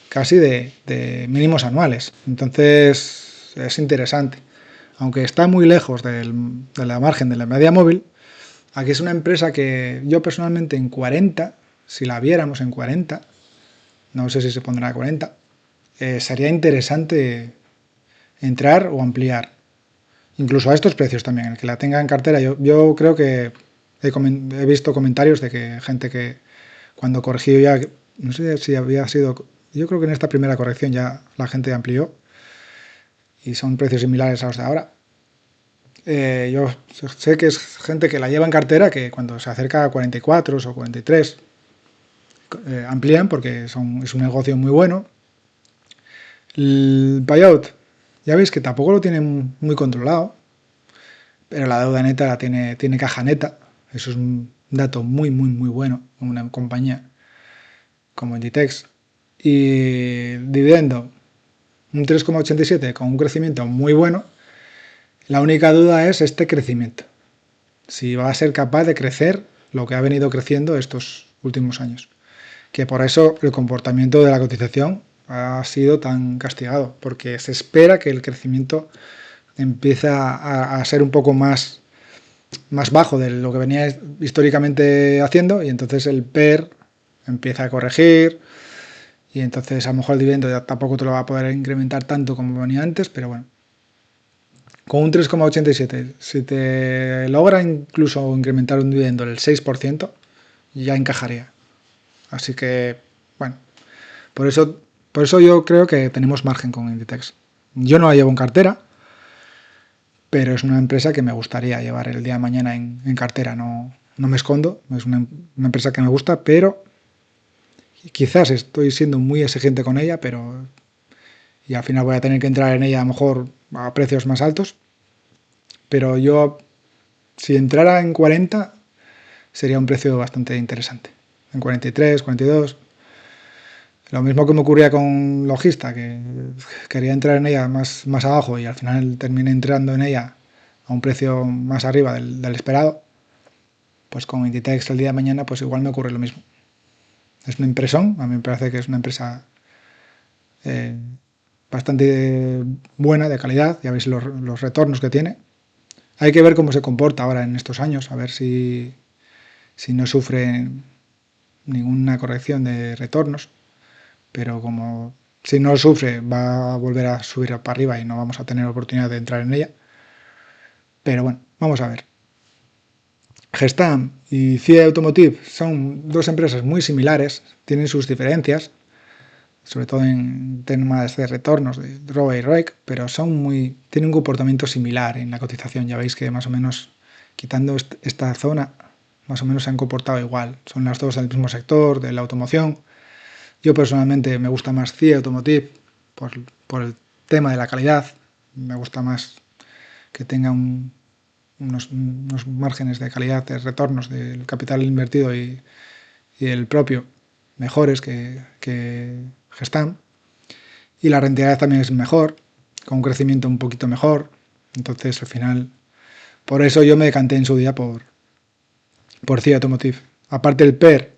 casi de mínimos anuales. Entonces es interesante. Aunque está muy lejos de la margen de la media móvil, aquí es una empresa que yo personalmente en 40, si la viéramos en 40, no sé si se pondrá a 40, sería interesante entrar o ampliar. Incluso a estos precios también, el que la tenga en cartera. Yo creo que he visto comentarios de que gente que cuando corrigió ya, no sé si había sido, yo creo que en esta primera corrección ya la gente amplió y son precios similares a los de ahora. Yo sé que es gente que la lleva en cartera que cuando se acerca a 44 o 43 amplían porque es un negocio muy bueno. El buyout, ya veis que tampoco lo tienen muy controlado, pero la deuda neta la tiene caja neta. Eso es un dato muy bueno en una compañía como Inditex. Y dividendo, un 3,87 con un crecimiento muy bueno. La única duda es este crecimiento. Si va a ser capaz de crecer lo que ha venido creciendo estos últimos años. Que por eso el comportamiento de la cotización ha sido tan castigado, porque se espera que el crecimiento empieza a ser un poco más bajo de lo que venía históricamente haciendo, y entonces el PER empieza a corregir, y entonces a lo mejor el dividendo ya tampoco te lo va a poder incrementar tanto como venía antes, pero bueno. Con un 3,87, si te logra incluso incrementar un dividendo del 6%, ya encajaría. Así que, bueno, por eso yo creo que tenemos margen con Inditex. Yo no la llevo en cartera, pero es una empresa que me gustaría llevar el día de mañana en cartera. No me escondo, es una empresa que me gusta, pero quizás estoy siendo muy exigente con ella, pero y al final voy a tener que entrar en ella a lo mejor a precios más altos. Pero yo, si entrara en 40, sería un precio bastante interesante. En 43, 42. Lo mismo que me ocurría con Logista, que quería entrar en ella más abajo y al final terminé entrando en ella a un precio más arriba del esperado. Pues con Inditex el día de mañana pues igual me ocurre lo mismo. Es una impresión, a mí me parece que es una empresa bastante buena, de calidad, ya veis los retornos que tiene. Hay que ver cómo se comporta ahora en estos años, a ver si no sufre ninguna corrección de retornos, pero como si no sufre va a volver a subir para arriba y no vamos a tener oportunidad de entrar en ella. Pero bueno, vamos a ver. Gestam y CIE Automotive son dos empresas muy similares, tienen sus diferencias, sobre todo en temas de retornos de ROE y ROIC, pero tienen un comportamiento similar en la cotización. Ya veis que más o menos, quitando esta zona, más o menos se han comportado igual. Son las dos del mismo sector, de la automoción. Yo personalmente me gusta más CIE Automotive por el tema de la calidad. Me gusta más que tenga unos márgenes de calidad de retornos del capital invertido y el propio mejores que Gestam. Y la rentabilidad también es mejor, con un crecimiento un poquito mejor. Entonces, al final, por eso yo me decanté en su día por CIE Automotive. Aparte, el PER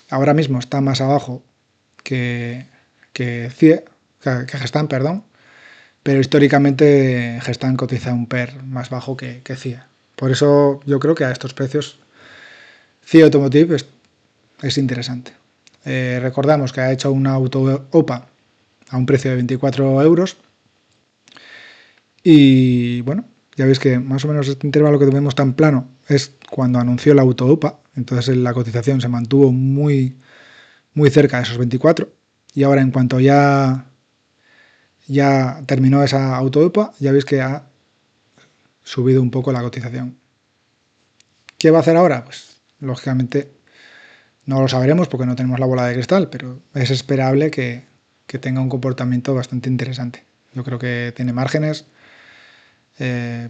ahora mismo está más abajo que CIE, que Gestam, perdón, pero históricamente Gestam cotiza un PER más bajo que CIE. Por eso yo creo que a estos precios CIE Automotive es interesante. Recordamos que ha hecho una auto OPA a un precio de 24 euros y bueno, ya veis que más o menos este intervalo que vemos tan plano es cuando anunció la auto OPA, entonces la cotización se mantuvo muy cerca de esos 24 y ahora en cuanto ya terminó esa auto OPA, ya veis que ha subido un poco la cotización. ¿Qué va a hacer ahora? Pues lógicamente no lo sabremos porque no tenemos la bola de cristal, pero es esperable que tenga un comportamiento bastante interesante. Yo creo que tiene márgenes. El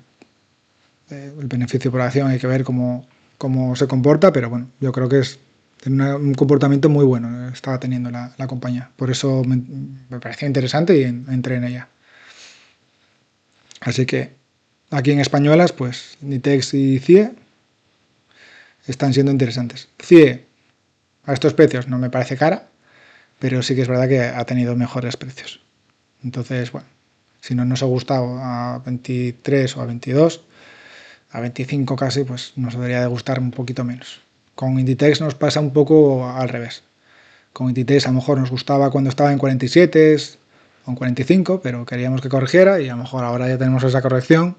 beneficio por acción hay que ver cómo se comporta, pero bueno, yo creo que tiene un comportamiento muy bueno, estaba teniendo la compañía. Por eso me pareció interesante y entré en ella. Así que aquí en Españolas, pues Inditex y CIE están siendo interesantes. CIE a estos precios no me parece cara, pero sí que es verdad que ha tenido mejores precios. Entonces, bueno, si no nos ha gustado a 23 o a 22, a 25 casi, pues nos debería de gustar un poquito menos. Con Inditex nos pasa un poco al revés. Con Inditex a lo mejor nos gustaba cuando estaba en 47 o en 45, pero queríamos que corrigiera y a lo mejor ahora ya tenemos esa corrección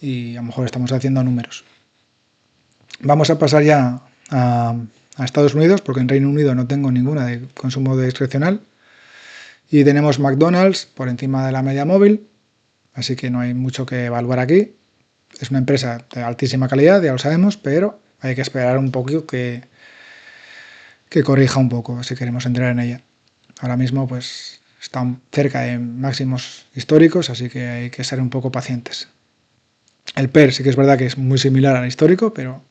y a lo mejor estamos haciendo números. Vamos a pasar ya a Estados Unidos, porque en Reino Unido no tengo ninguna de consumo discrecional. Y tenemos McDonald's por encima de la media móvil, así que no hay mucho que evaluar aquí. Es una empresa de altísima calidad, ya lo sabemos, pero hay que esperar un poco que corrija un poco si queremos entrar en ella. Ahora mismo pues está cerca de máximos históricos, así que hay que ser un poco pacientes. El PER sí que es verdad que es muy similar al histórico, pero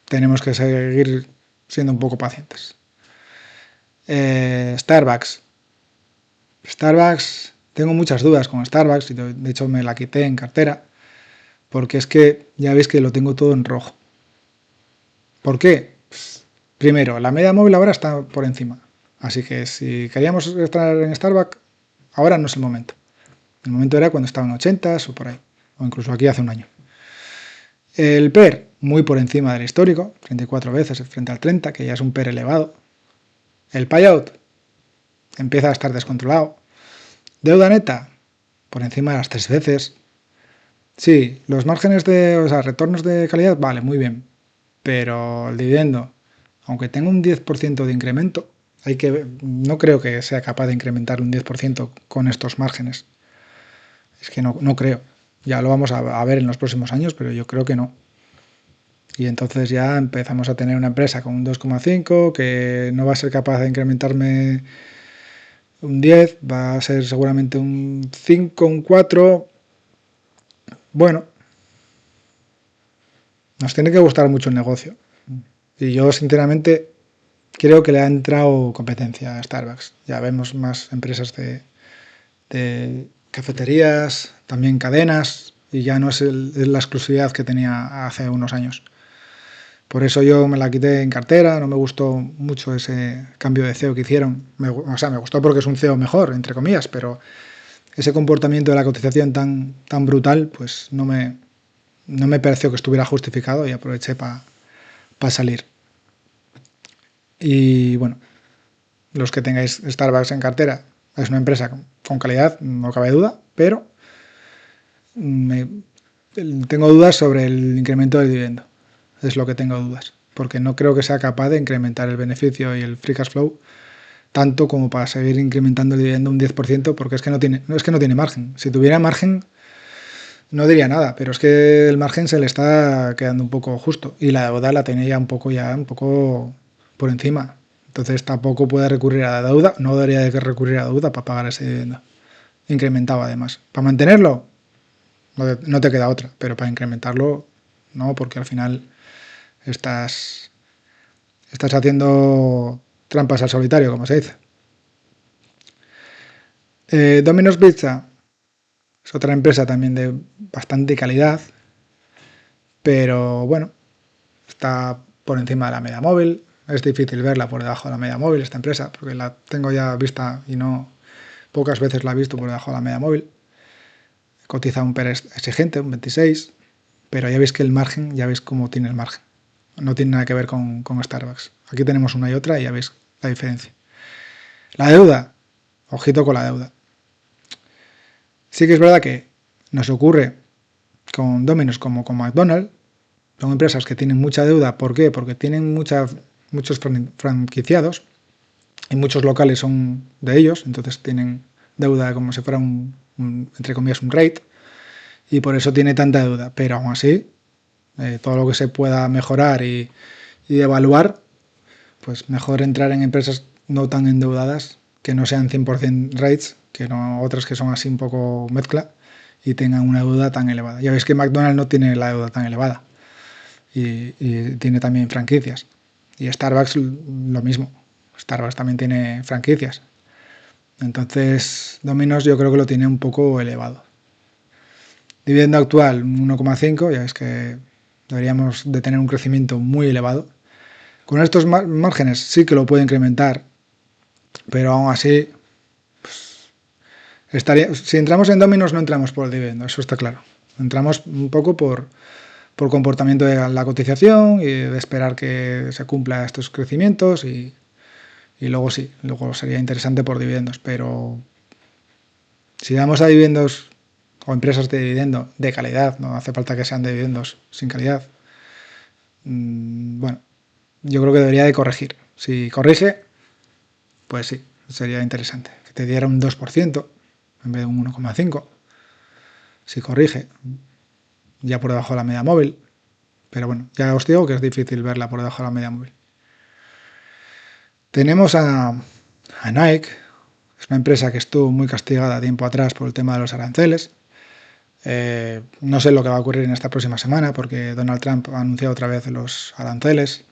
tenemos que seguir siendo un poco pacientes. Starbucks. Tengo muchas dudas con Starbucks, y de hecho me la quité en cartera, porque es que ya veis que lo tengo todo en rojo. ¿Por qué? Pues, primero, la media móvil ahora está por encima, así que si queríamos estar en Starbucks, ahora no es el momento. El momento era cuando estaba en 80 o por ahí, o incluso aquí hace un año. El PER, muy por encima del histórico, 34 veces frente al 30, que ya es un PER elevado. El payout empieza a estar descontrolado. Deuda neta, por encima de las 3 veces. Sí, los márgenes retornos de calidad, vale, muy bien. Pero el dividendo, aunque tenga un 10% de incremento, no creo que sea capaz de incrementar un 10% con estos márgenes. Es que no creo. Ya lo vamos a ver en los próximos años, pero yo creo que no. Y entonces ya empezamos a tener una empresa con un 2,5 que no va a ser capaz de incrementarme un 10, va a ser seguramente un 5, un 4. Bueno, nos tiene que gustar mucho el negocio. Y yo sinceramente creo que le ha entrado competencia a Starbucks. Ya vemos más empresas de cafeterías, también cadenas, y ya no es la exclusividad que tenía hace unos años. Por eso yo me la quité en cartera, no me gustó mucho ese cambio de CEO que hicieron. O sea, me gustó porque es un CEO mejor, entre comillas, pero ese comportamiento de la cotización tan brutal, pues no me pareció que estuviera justificado y aproveché para salir. Y bueno, los que tengáis Starbucks en cartera, es una empresa con calidad, no cabe duda, pero tengo dudas sobre el incremento del dividendo. Es lo que tengo dudas, porque no creo que sea capaz de incrementar el beneficio y el free cash flow tanto como para seguir incrementando el dividendo un 10%, porque es que no tiene margen. Si tuviera margen, no diría nada, pero es que el margen se le está quedando un poco justo y la deuda la tenía ya un poco por encima. Entonces tampoco puede recurrir a la deuda, no debería de recurrir a la deuda para pagar ese dividendo. Incrementado además. Para mantenerlo, no te queda otra, pero para incrementarlo, no, porque al final estás haciendo trampas al solitario, como se dice. Domino's Pizza es otra empresa también de bastante calidad, pero bueno, está por encima de la media móvil. Es difícil verla por debajo de la media móvil esta empresa, porque la tengo ya vista y no pocas veces la he visto por debajo de la media móvil. Cotiza un PER exigente, un 26, pero ya veis que el margen, ya veis cómo tiene el margen. No tiene nada que ver con Starbucks. Aquí tenemos una y otra y ya veis la diferencia. La deuda, ojito con la deuda. Sí que es verdad que nos ocurre con Domino's como con McDonald's. Son empresas que tienen mucha deuda. ¿Por qué? Porque tienen muchos franquiciados y muchos locales son de ellos, entonces tienen deuda como si fuera entre comillas, un REIT, y por eso tiene tanta deuda. Pero aún así, todo lo que se pueda mejorar y evaluar, pues mejor entrar en empresas no tan endeudadas, que no sean 100% REITs, que no otras que son así un poco mezcla y tengan una deuda tan elevada. Ya veis que McDonald's no tiene la deuda tan elevada y tiene también franquicias. Y Starbucks lo mismo. Starbucks también tiene franquicias. Entonces, Domino's yo creo que lo tiene un poco elevado. Dividendo actual 1,5, ya es que deberíamos de tener un crecimiento muy elevado. Con estos márgenes sí que lo puede incrementar, pero aún así, si entramos en Domino's no entramos por el dividendo, eso está claro. Entramos un poco por comportamiento de la cotización y de esperar que se cumplan estos crecimientos y luego sí, luego sería interesante por dividendos, pero si vamos a dividendos o empresas de dividendo de calidad, no hace falta que sean de dividendos sin calidad, bueno, yo creo que debería de corregir. Si corrige, pues sí, sería interesante. Que te diera un 2% en vez de un 1,5%. Si corrige, ya por debajo de la media móvil. Pero bueno, ya os digo que es difícil verla por debajo de la media móvil. Tenemos a Nike. Es una empresa que estuvo muy castigada tiempo atrás por el tema de los aranceles. No sé lo que va a ocurrir en esta próxima semana porque Donald Trump ha anunciado otra vez los aranceles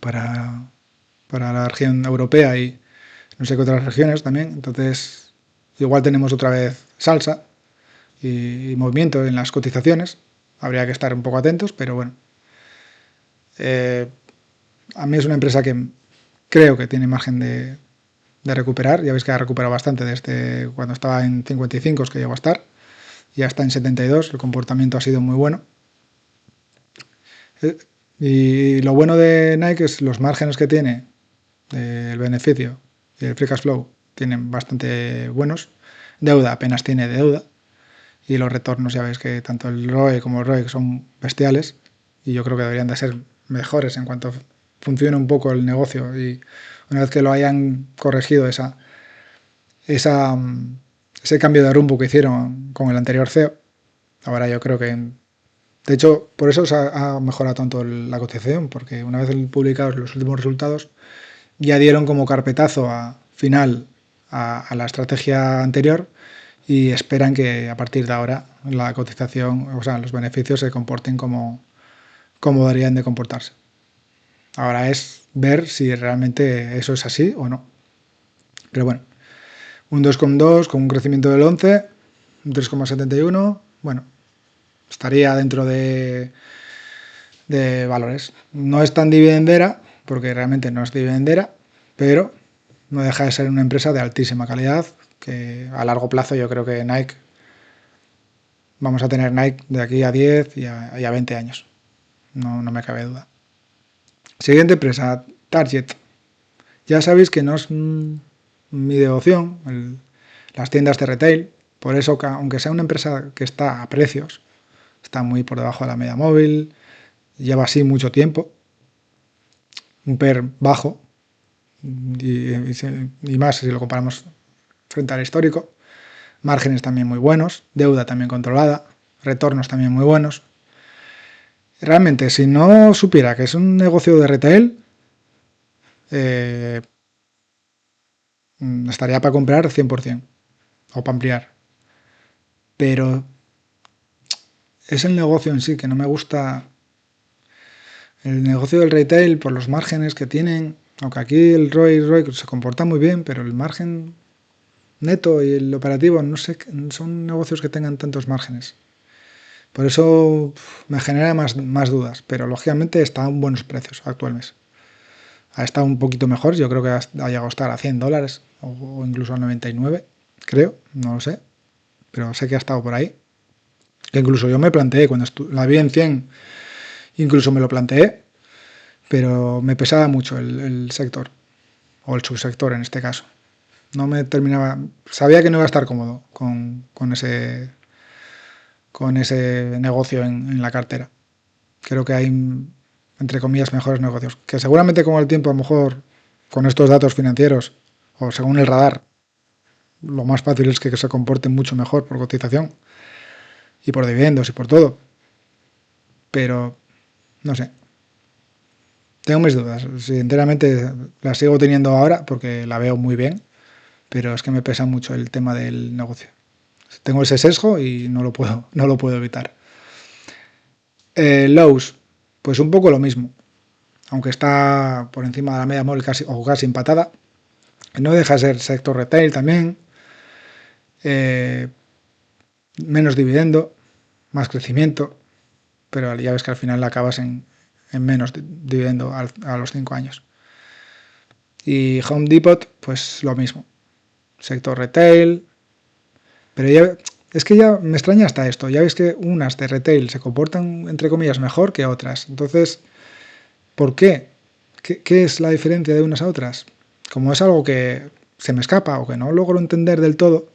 para la región europea y no sé qué otras regiones también. Entonces, igual tenemos otra vez salsa y movimiento en las cotizaciones. Habría que estar un poco atentos, pero bueno. A mí es una empresa que creo que tiene margen de recuperar. Ya veis que ha recuperado bastante desde cuando estaba en 55, es que llegó a estar. Ya está en 72, el comportamiento ha sido muy bueno. Y lo bueno de Nike es los márgenes que tiene, el beneficio y el free cash flow tienen bastante buenos. Deuda, apenas tiene deuda. Y los retornos, ya veis que tanto el ROE como el ROIC son bestiales. Y yo creo que deberían de ser mejores en cuanto funcione un poco el negocio. Y una vez que lo hayan corregido ese cambio de rumbo que hicieron con el anterior CEO, ahora yo creo que... De hecho, por eso se ha mejorado tanto la cotización, porque una vez publicados los últimos resultados, ya dieron como carpetazo final a la estrategia anterior y esperan que a partir de ahora la cotización, o sea, los beneficios se comporten como deberían de comportarse. Ahora es ver si realmente eso es así o no. Pero bueno, un 2,2 con un crecimiento del 11, un 3,71, bueno, estaría dentro de de valores. No es tan dividendera, porque realmente no es dividendera, pero no deja de ser una empresa de altísima calidad, que a largo plazo yo creo que Nike, vamos a tener Nike de aquí a 10 y a 20 años. No me cabe duda. Siguiente empresa, Target. Ya sabéis que no es mi devoción las tiendas de retail, por eso aunque sea una empresa que está a precios, está muy por debajo de la media móvil, lleva así mucho tiempo, un PER bajo, y más si lo comparamos frente al histórico, márgenes también muy buenos, deuda también controlada, retornos también muy buenos. Realmente, si no supiera que es un negocio de retail, estaría para comprar 100% o para ampliar. Pero es el negocio en sí que no me gusta. El negocio del retail, por los márgenes que tienen, aunque aquí el ROI se comporta muy bien, pero el margen neto y el operativo, no sé, son negocios que tengan tantos márgenes. Por eso me genera más dudas, pero lógicamente está a buenos precios actualmente. Ha estado un poquito mejor, yo creo que ha llegado a estar a $100 o incluso a 99, creo, no lo sé, pero sé que ha estado por ahí. Que incluso yo me planteé, cuando la vi en 100, incluso me lo planteé, pero me pesaba mucho el sector, o el subsector en este caso. No me terminaba, sabía que no iba a estar cómodo con ese negocio en la cartera. Creo que hay, entre comillas, mejores negocios. Que seguramente con el tiempo, a lo mejor, con estos datos financieros, o según el radar, lo más fácil es que se comporten mucho mejor por cotización y por dividendos y por todo. Pero, no sé. Tengo mis dudas. Sinceramente, las sigo teniendo ahora porque la veo muy bien, pero es que me pesa mucho el tema del negocio. Tengo ese sesgo y no lo puedo evitar. Lowe's, pues un poco lo mismo, aunque está por encima de la media móvil casi empatada. No deja de ser sector retail también, menos dividendo, más crecimiento, pero ya ves que al final la acabas en menos dividendo a los 5 años. Y Home Depot, pues lo mismo, sector retail, pero ya es que ya me extraña hasta esto, ya ves que unas de retail se comportan entre comillas mejor que otras, entonces, ¿por qué? ¿Qué es la diferencia de unas a otras? Como es algo que se me escapa o que no logro entender del todo,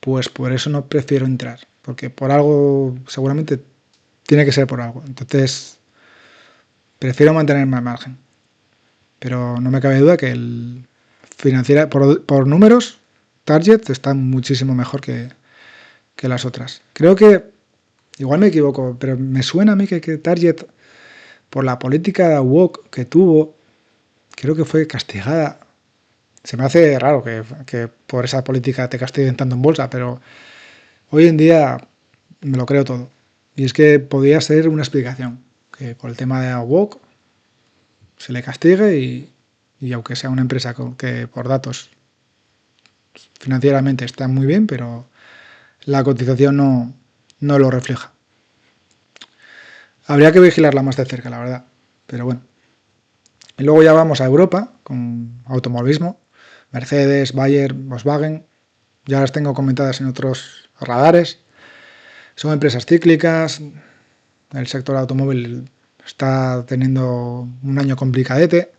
pues por eso no prefiero entrar, porque por algo seguramente tiene que ser por algo, entonces prefiero mantenerme al margen, pero no me cabe duda que el financiera por números Target está muchísimo mejor que las otras. Creo que, igual me equivoco, pero me suena a mí que Target, por la política woke que tuvo, creo que fue castigada. Se me hace raro que por esa política te castiguen tanto en bolsa, pero hoy en día me lo creo todo. Y es que podría ser una explicación, que por el tema de woke se le castigue y aunque sea una empresa que por datos financieramente está muy bien, pero la cotización no lo refleja. Habría que vigilarla más de cerca, la verdad. Pero bueno. Y luego ya vamos a Europa con automovilismo. Mercedes, Bayer, Volkswagen. Ya las tengo comentadas en otros radares. Son empresas cíclicas. El sector automóvil está teniendo un año complicadete.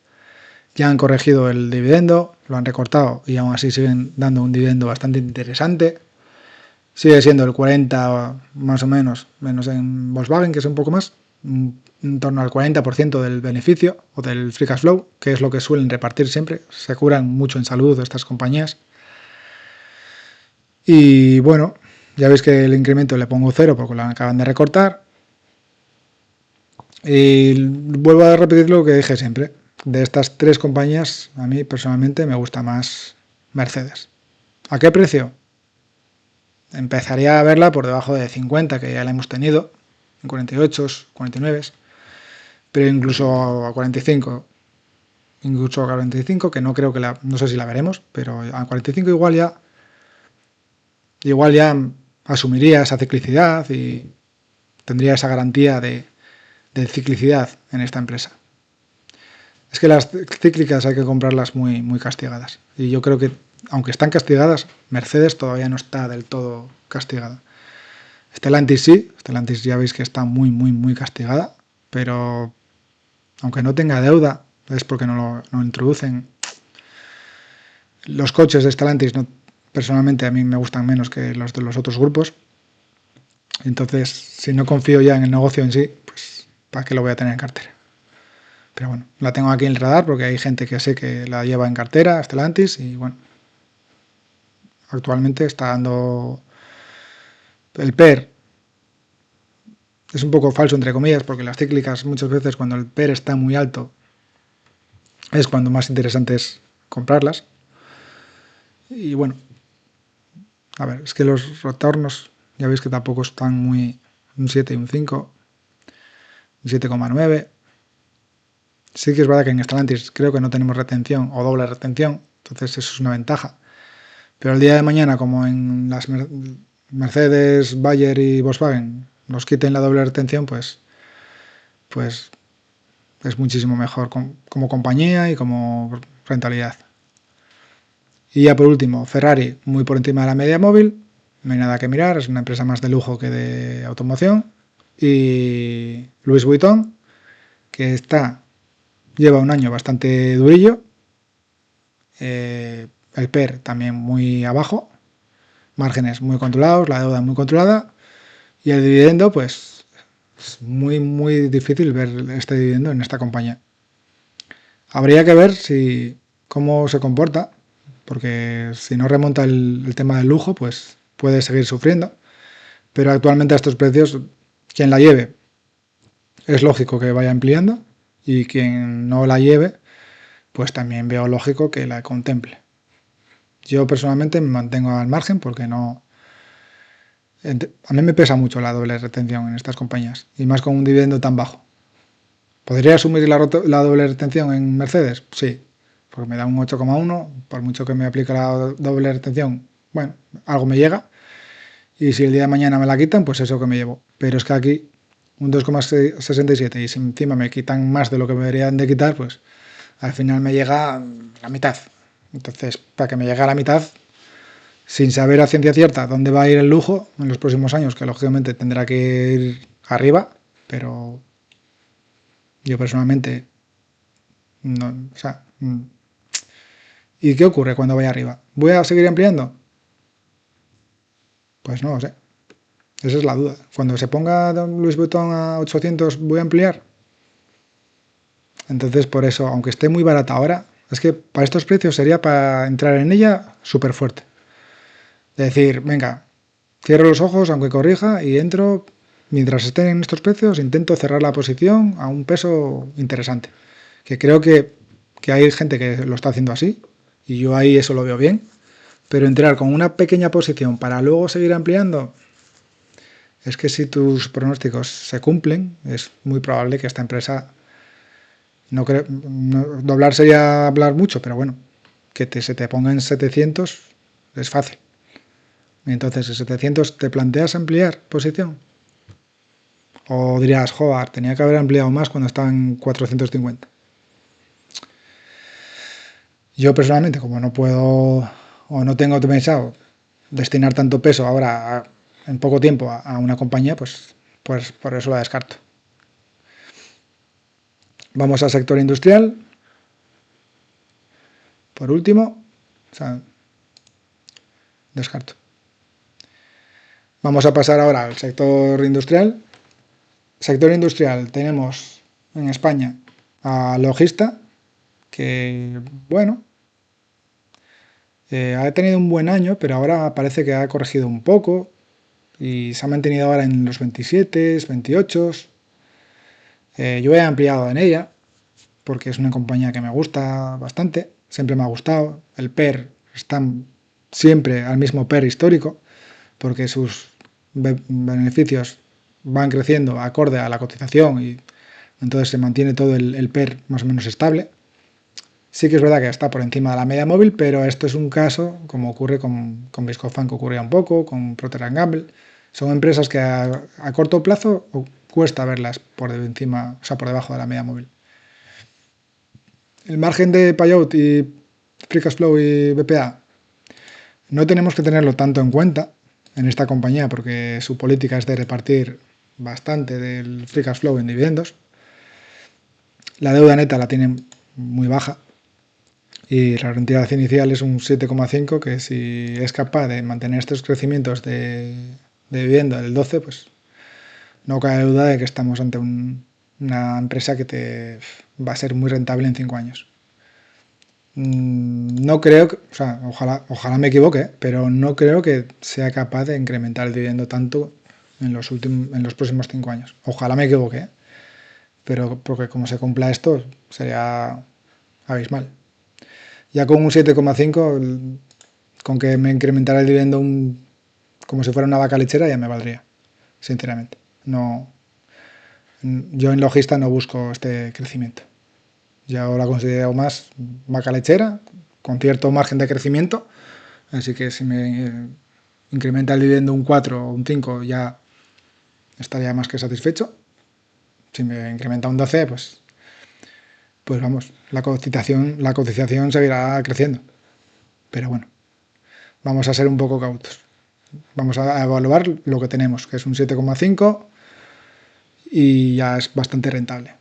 Ya han corregido el dividendo, lo han recortado y aún así siguen dando un dividendo bastante interesante. Sigue siendo el 40 más o menos en Volkswagen, que es un poco más, en torno al 40% del beneficio o del free cash flow, que es lo que suelen repartir siempre. Se curan mucho en salud estas compañías. Y bueno, ya veis que el incremento le pongo 0 porque lo acaban de recortar. Y vuelvo a repetir lo que dije siempre. De estas tres compañías, a mí personalmente me gusta más Mercedes. ¿A qué precio? Empezaría a verla por debajo de 50, que ya la hemos tenido, en 48, 49, pero incluso a 45, que no creo que no sé si la veremos, pero a 45 igual ya asumiría esa ciclicidad y tendría esa garantía de de ciclicidad en esta empresa. Es que las cíclicas hay que comprarlas muy, muy castigadas. Y yo creo que, aunque están castigadas, Mercedes todavía no está del todo castigada. Stellantis sí, Stellantis ya veis que está muy, muy, muy castigada, pero aunque no tenga deuda, es porque no lo introducen. Los coches de Stellantis, personalmente, a mí me gustan menos que los de los otros grupos. Entonces, si no confío ya en el negocio en sí, pues ¿para qué lo voy a tener en cartera? Pero bueno, la tengo aquí en el radar porque hay gente que sé que la lleva en cartera, Stellantis, y bueno, actualmente está dando el PER. Es un poco falso, entre comillas, porque las cíclicas muchas veces cuando el PER está muy alto es cuando más interesante es comprarlas. Y bueno, a ver, es que los retornos ya veis que tampoco están muy... un 7 y un 5, un 7,9. Sí que es verdad que en Stellantis creo que no tenemos retención o doble retención, entonces eso es una ventaja. Pero el día de mañana, como en las Mercedes, Bayer y Volkswagen nos quiten la doble retención, pues es muchísimo mejor como compañía y como rentabilidad. Y ya por último, Ferrari, muy por encima de la media móvil, no hay nada que mirar, es una empresa más de lujo que de automoción. Y Louis Vuitton, que lleva un año bastante durillo, el PER también muy abajo, márgenes muy controlados, la deuda muy controlada, y el dividendo, pues es muy, muy difícil ver este dividendo en esta compañía. Habría que ver cómo se comporta, porque si no remonta el tema del lujo, pues puede seguir sufriendo. Pero actualmente a estos precios, quien la lleve, es lógico que vaya ampliando, y quien no la lleve, pues también veo lógico que la contemple. Yo personalmente me mantengo al margen porque no... A mí me pesa mucho la doble retención en estas compañías, y más con un dividendo tan bajo. ¿Podría asumir la doble retención en Mercedes? Sí, porque me da un 8,1, por mucho que me aplique la doble retención, bueno, algo me llega, y si el día de mañana me la quitan, pues eso que me llevo. Pero es que aquí un 2,67 y si encima me quitan más de lo que me deberían de quitar, pues al final me llega la mitad. Entonces, para que me llegue a la mitad, sin saber a ciencia cierta dónde va a ir el lujo en los próximos años, que lógicamente tendrá que ir arriba, pero yo personalmente no, o sea, ¿y qué ocurre cuando vaya arriba? ¿Voy a seguir ampliando? Pues no lo sé. Esa es la duda. Cuando se ponga Louis Vuitton a 800, ¿voy a ampliar? Entonces, por eso, aunque esté muy barata ahora, es que para estos precios sería para entrar en ella súper fuerte. Es decir, venga, cierro los ojos aunque corrija y entro, mientras estén en estos precios, intento cerrar la posición a un peso interesante. Que creo que hay gente que lo está haciendo así, y yo ahí eso lo veo bien, pero entrar con una pequeña posición para luego seguir ampliando, es que si tus pronósticos se cumplen, es muy probable que esta empresa, doblar sería hablar mucho, pero bueno, que se te ponga en 700 es fácil. Entonces, en 700, ¿te planteas ampliar posición? O dirías, joder, tenía que haber ampliado más cuando estaba en 450. Yo personalmente, como no puedo o no tengo pensado destinar tanto peso ahora en poco tiempo a una compañía, pues por eso la descarto. Vamos al sector industrial. Por último, descarto. Vamos a pasar ahora al sector industrial. Sector industrial tenemos en España a Logista, que bueno, ha tenido un buen año, pero ahora parece que ha corregido un poco y se ha mantenido ahora en los 27, 28. Yo he ampliado en ella porque es una compañía que me gusta bastante, siempre me ha gustado. El PER está siempre al mismo PER histórico porque sus beneficios van creciendo acorde a la cotización y entonces se mantiene todo el PER más o menos estable. Sí que es verdad que está por encima de la media móvil, pero esto es un caso, como ocurre con Viscofan, que ocurría un poco, con Procter & Gamble. Son empresas que a corto plazo cuesta verlas por encima, o sea, por debajo de la media móvil. El margen de payout y free cash flow y BPA no tenemos que tenerlo tanto en cuenta en esta compañía porque su política es de repartir bastante del free cash flow en dividendos. La deuda neta la tienen muy baja y la rentabilidad inicial es un 7,5, que si es capaz de mantener estos crecimientos de dividendo del 12, pues no cabe duda de que estamos ante una empresa que te va a ser muy rentable en 5 años. No creo, o sea, ojalá me equivoque, pero no creo que sea capaz de incrementar el dividendo tanto en los próximos 5 años. Ojalá me equivoque, pero porque como se cumpla esto sería abismal. Ya con un 7,5, con que me incrementara el dividendo como si fuera una vaca lechera, ya me valdría, sinceramente. No, yo en Logista no busco este crecimiento. Yo la considero más vaca lechera, con cierto margen de crecimiento, así que si me incrementa el dividendo un 4 o un 5 ya estaría más que satisfecho. Si me incrementa un 12, pues vamos, la cotización seguirá creciendo. Pero bueno, vamos a ser un poco cautos. Vamos a evaluar lo que tenemos, que es un 7,5 y ya es bastante rentable,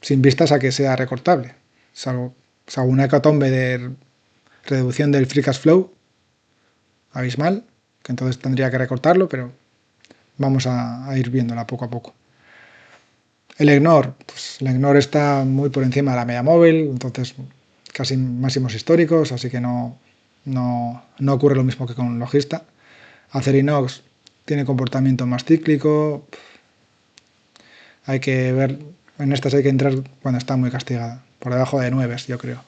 sin vistas a que sea recortable, salvo una hecatombe de reducción del free cash flow abismal, que entonces tendría que recortarlo, pero vamos a ir viéndola poco a poco. El EGNOR, pues el EGNOR está muy por encima de la media móvil, entonces casi máximos históricos, así que no ocurre lo mismo que con Logista. Acerinox tiene comportamiento más cíclico, hay que ver, en estas hay que entrar cuando está muy castigada, por debajo de 9, yo creo.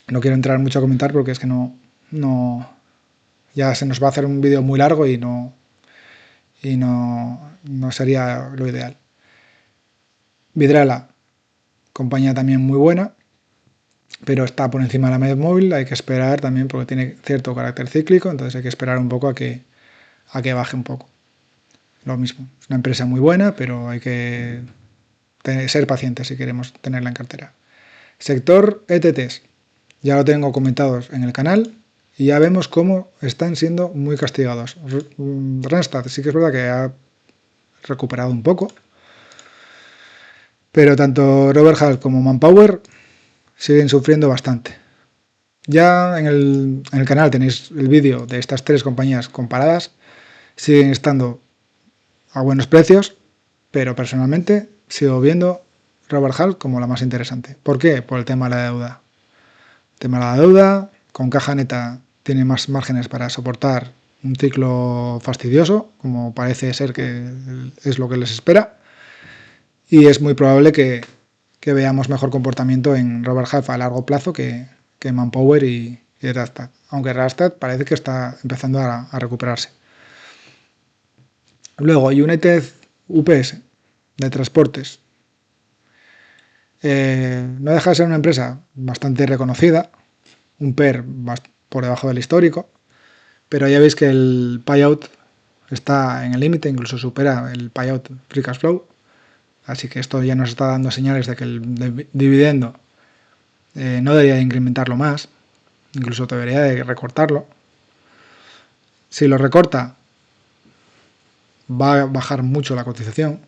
No quiero entrar mucho a comentar porque es que ya se nos va a hacer un vídeo muy largo y no sería lo ideal. Vidrala, compañía también muy buena, pero está por encima de la media móvil, hay que esperar también porque tiene cierto carácter cíclico, entonces hay que esperar un poco a que baje un poco. Lo mismo, es una empresa muy buena, pero hay que ser pacientes si queremos tenerla en cartera. Sector ETTs, ya lo tengo comentados en el canal y ya vemos cómo están siendo muy castigados. Randstad sí que es verdad que ha recuperado un poco, pero tanto Robert Half como Manpower siguen sufriendo bastante. Ya en el canal tenéis el vídeo de estas tres compañías comparadas, siguen estando a buenos precios, pero personalmente sigo viendo Robert Half como la más interesante. ¿Por qué? Por el tema de la deuda. El tema de la deuda, con caja neta tiene más márgenes para soportar un ciclo fastidioso, como parece ser que es lo que les espera, y es muy probable que veamos mejor comportamiento en Robert Half a largo plazo que Manpower y Randstad, aunque Randstad parece que está empezando a recuperarse. Luego United UPS de transportes, no deja de ser una empresa bastante reconocida, un PER por debajo del histórico, pero ya veis que el payout está en el límite, incluso supera el payout free cash flow, así que esto ya nos está dando señales de que el dividendo no debería de incrementarlo más, incluso debería de recortarlo. Si lo recorta, va a bajar mucho la cotización,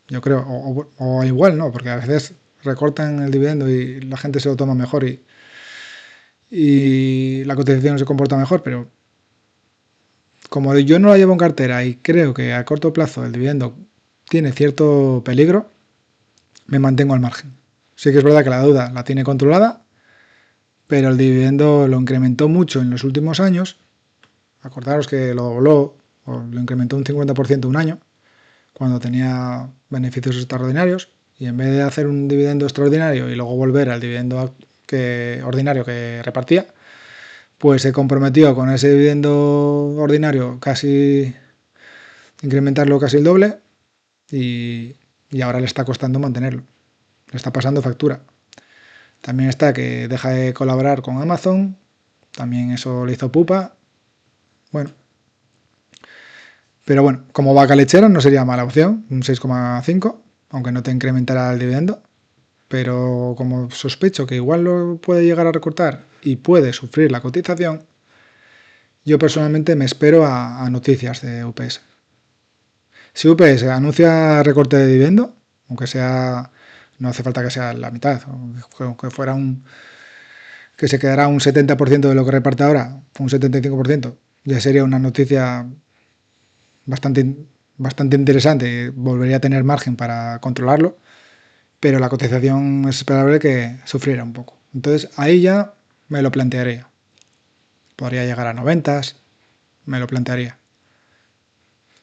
yo creo, o igual no, porque a veces recortan el dividendo y la gente se lo toma mejor y la cotización se comporta mejor, pero como yo no la llevo en cartera y creo que a corto plazo el dividendo tiene cierto peligro, me mantengo al margen. Sí que es verdad que la deuda la tiene controlada, pero el dividendo lo incrementó mucho en los últimos años. Acordaros que lo dobló o lo incrementó un 50% un año, cuando tenía beneficios extraordinarios, y en vez de hacer un dividendo extraordinario y luego volver al dividendo ordinario que repartía, pues se comprometió con ese dividendo ordinario casi incrementarlo casi el doble y ahora le está costando mantenerlo, le está pasando factura. También está que deja de colaborar con Amazon, también eso le hizo pupa. Bueno, Pero bueno, como vaca lechera no sería mala opción, un 6,5, aunque no te incrementará el dividendo. Pero como sospecho que igual lo puede llegar a recortar y puede sufrir la cotización, yo personalmente me espero a noticias de UPS. Si UPS anuncia recorte de dividendo, aunque sea, no hace falta que sea la mitad, que fuera que se quedará un 70% de lo que reparte ahora, un 75%, ya sería una noticia bastante, bastante interesante y volvería a tener margen para controlarlo, pero la cotización es esperable que sufriera un poco. Entonces ahí ya me lo plantearía. Podría llegar a 90, me lo plantearía.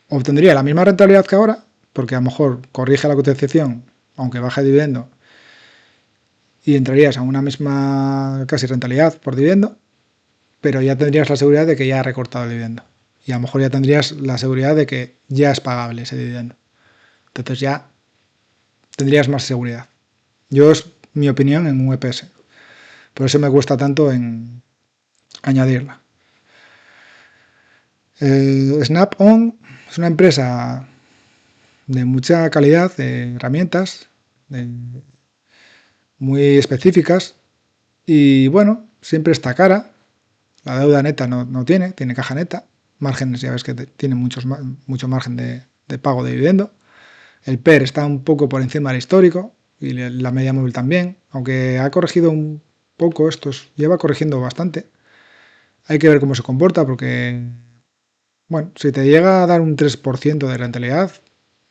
Obtendría la misma rentabilidad que ahora, porque a lo mejor corrige la cotización, aunque baje el dividendo, y entrarías a una misma casi rentabilidad por dividendo, pero ya tendrías la seguridad de que ya ha recortado el dividendo. Y a lo mejor ya tendrías la seguridad de que ya es pagable ese dividendo. Entonces ya tendrías más seguridad. Yo es mi opinión en un EPS. Por eso me cuesta tanto en añadirla. Snap-on es una empresa de mucha calidad, de herramientas muy específicas y bueno, siempre está cara. La deuda neta no tiene caja neta. Márgenes, ya ves que tiene mucho margen de pago de dividendo. El PER está un poco por encima del histórico y la media móvil también, aunque ha corregido un poco lleva corrigiendo bastante. Hay que ver cómo se comporta porque, bueno, si te llega a dar un 3% de rentabilidad,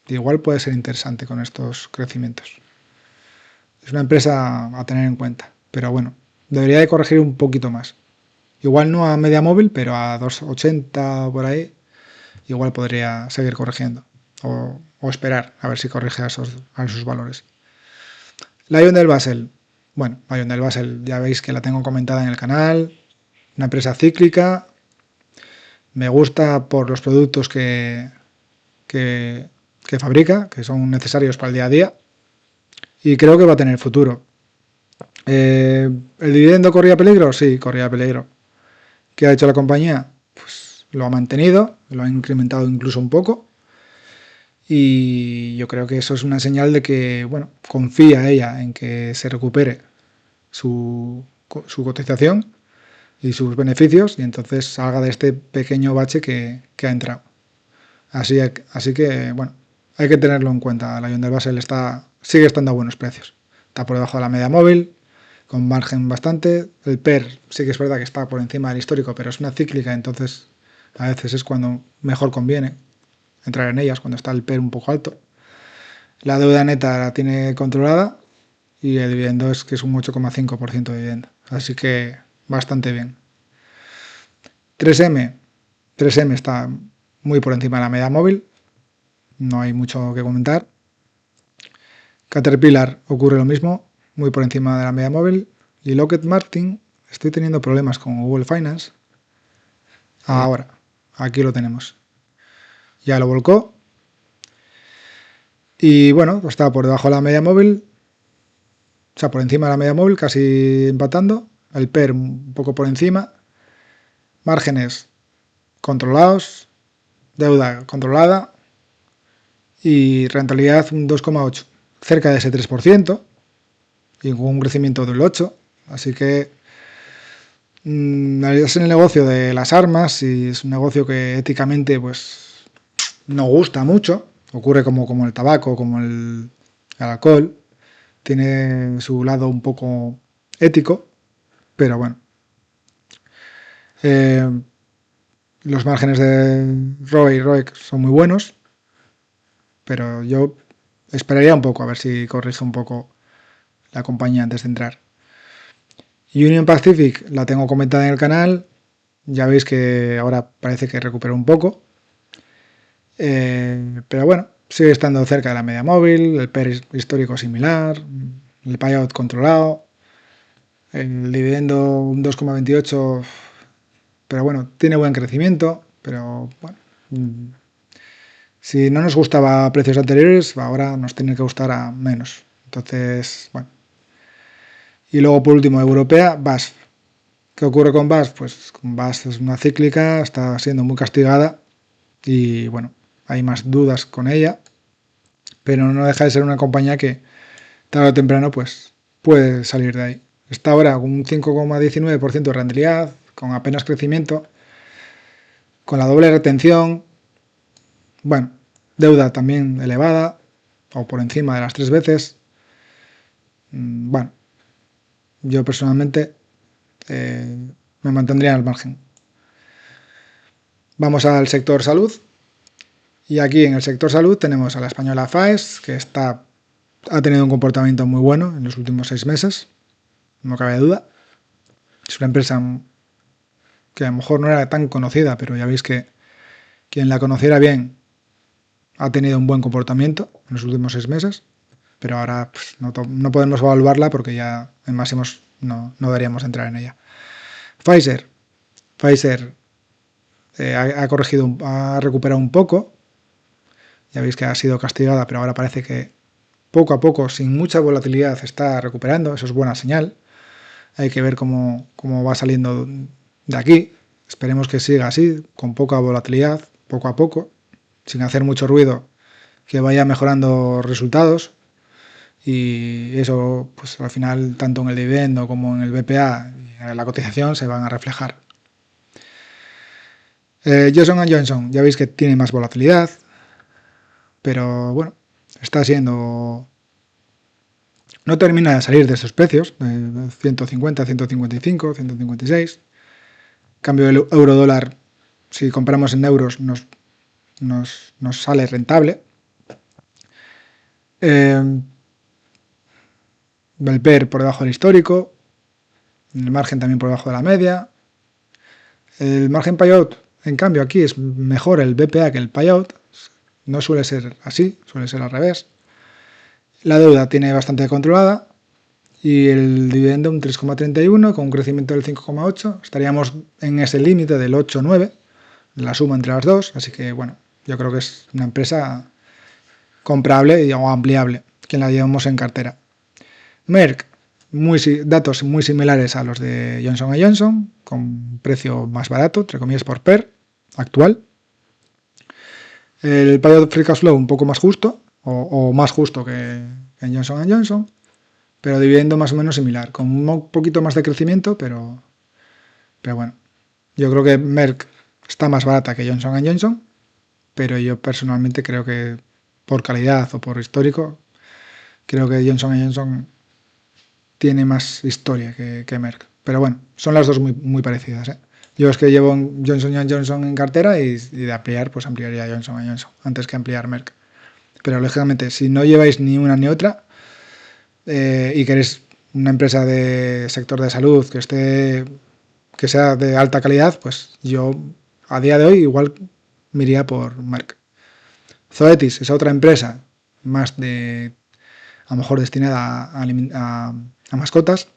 igual puede ser interesante con estos crecimientos. Es una empresa a tener en cuenta, pero bueno, debería de corregir un poquito más. Igual no a media móvil, pero a 2,80 por ahí, igual podría seguir corrigiendo. O esperar a ver si corrige a esos valores. Lion del Basel. Bueno, Lion del Basel ya veis que la tengo comentada en el canal. Una empresa cíclica. Me gusta por los productos que fabrica, que son necesarios para el día a día. Y creo que va a tener futuro. ¿El dividendo corría peligro? Sí, corría peligro. ¿Qué ha hecho la compañía? Pues lo ha mantenido, lo ha incrementado incluso un poco. Y yo creo que eso es una señal de que, bueno, confía ella en que se recupere su cotización y sus beneficios y entonces salga de este pequeño bache que ha entrado. Así que, bueno, hay que tenerlo en cuenta. La Lion del Basel sigue estando a buenos precios. Está por debajo de la media móvil, con margen bastante. El PER sí que es verdad que está por encima del histórico, pero es una cíclica, entonces a veces es cuando mejor conviene entrar en ellas, cuando está el PER un poco alto. La deuda neta la tiene controlada y el dividendo es que es un 8,5% de dividendo. Así que bastante bien. 3M. 3M está muy por encima de la media móvil. No hay mucho que comentar. Caterpillar ocurre lo mismo, muy por encima de la media móvil. Y Lockheed Martin, estoy teniendo problemas con Google Finance. Ahora, aquí lo tenemos. Ya lo volcó. Y bueno, pues está por debajo de la media móvil. O sea, por encima de la media móvil, casi empatando. El PER un poco por encima. Márgenes controlados. Deuda controlada. Y rentabilidad un 2,8. Cerca de ese 3%. Y con un crecimiento del 8%. Así que es el negocio de las armas y es un negocio que éticamente pues no gusta mucho. Ocurre como el tabaco, como el alcohol. Tiene su lado un poco ético, pero bueno. Los márgenes de ROE y ROIC son muy buenos, pero yo esperaría un poco a ver si corrige un poco la compañía antes de entrar. Union Pacific la tengo comentada en el canal, ya veis que ahora parece que recuperó un poco, pero bueno, sigue estando cerca de la media móvil, el PER histórico similar, el payout controlado, el dividendo un 2,28, pero bueno, tiene buen crecimiento, pero bueno, si no nos gustaba a precios anteriores, ahora nos tiene que gustar a menos. Entonces, bueno. Y luego por último, europea, BASF. ¿Qué ocurre con BASF? Pues con BASF es una cíclica, está siendo muy castigada y bueno, hay más dudas con ella, pero no deja de ser una compañía que tarde o temprano pues puede salir de ahí. Está ahora con un 5,19% de rentabilidad, con apenas crecimiento, con la doble retención, bueno, deuda también elevada, o por encima de las 3 veces. Bueno, yo personalmente me mantendría al margen. Vamos al sector salud. Y aquí en el sector salud tenemos a la española Faes, que ha tenido un comportamiento muy bueno en los últimos 6 meses, no cabe duda. Es una empresa que a lo mejor no era tan conocida, pero ya veis que quien la conociera bien ha tenido un buen comportamiento en los últimos 6 meses, pero ahora pues, no podemos evaluarla porque ya en máximos no deberíamos entrar en ella. Pfizer ha recuperado un poco, ya veis que ha sido castigada, pero ahora parece que poco a poco, sin mucha volatilidad, está recuperando, eso es buena señal. Hay que ver cómo va saliendo de aquí. Esperemos que siga así, con poca volatilidad, poco a poco, sin hacer mucho ruido, que vaya mejorando resultados. Y eso, pues al final, tanto en el dividendo como en el BPA y en la cotización se van a reflejar. Johnson & Johnson, ya veis que tiene más volatilidad, pero bueno, está siendo... No termina de salir de esos precios, de 150, 155, 156. Cambio del euro-dólar, si compramos en euros, nos sale rentable. El PER por debajo del histórico, el margen también por debajo de la media. El margen payout, en cambio, aquí es mejor el BPA que el payout. No suele ser así, suele ser al revés. La deuda tiene bastante controlada y el dividendo un 3,31 con un crecimiento del 5,8. Estaríamos en ese límite del 8,9, la suma entre las dos, así que bueno, yo creo que es una empresa comprable o ampliable, quien la llevamos en cartera. Merck, datos muy similares a los de Johnson & Johnson, con precio más barato, entre comillas por PER, actual. El payout free cash flow un poco más justo, o más justo que en Johnson & Johnson, pero dividendo más o menos similar, con un poquito más de crecimiento, pero bueno, yo creo que Merck está más barata que Johnson & Johnson, pero yo personalmente creo que por calidad o por histórico, creo que Johnson & Johnson tiene más historia que Merck. Pero bueno, son las dos muy parecidas, ¿eh? Yo es que llevo Johnson & Johnson en cartera y de ampliar, pues ampliaría Johnson & Johnson antes que ampliar Merck. Pero lógicamente, si no lleváis ni una ni otra y queréis una empresa de sector de salud que sea de alta calidad, pues yo a día de hoy igual me iría por Merck. Zoetis es otra empresa más a lo mejor destinada a mascotas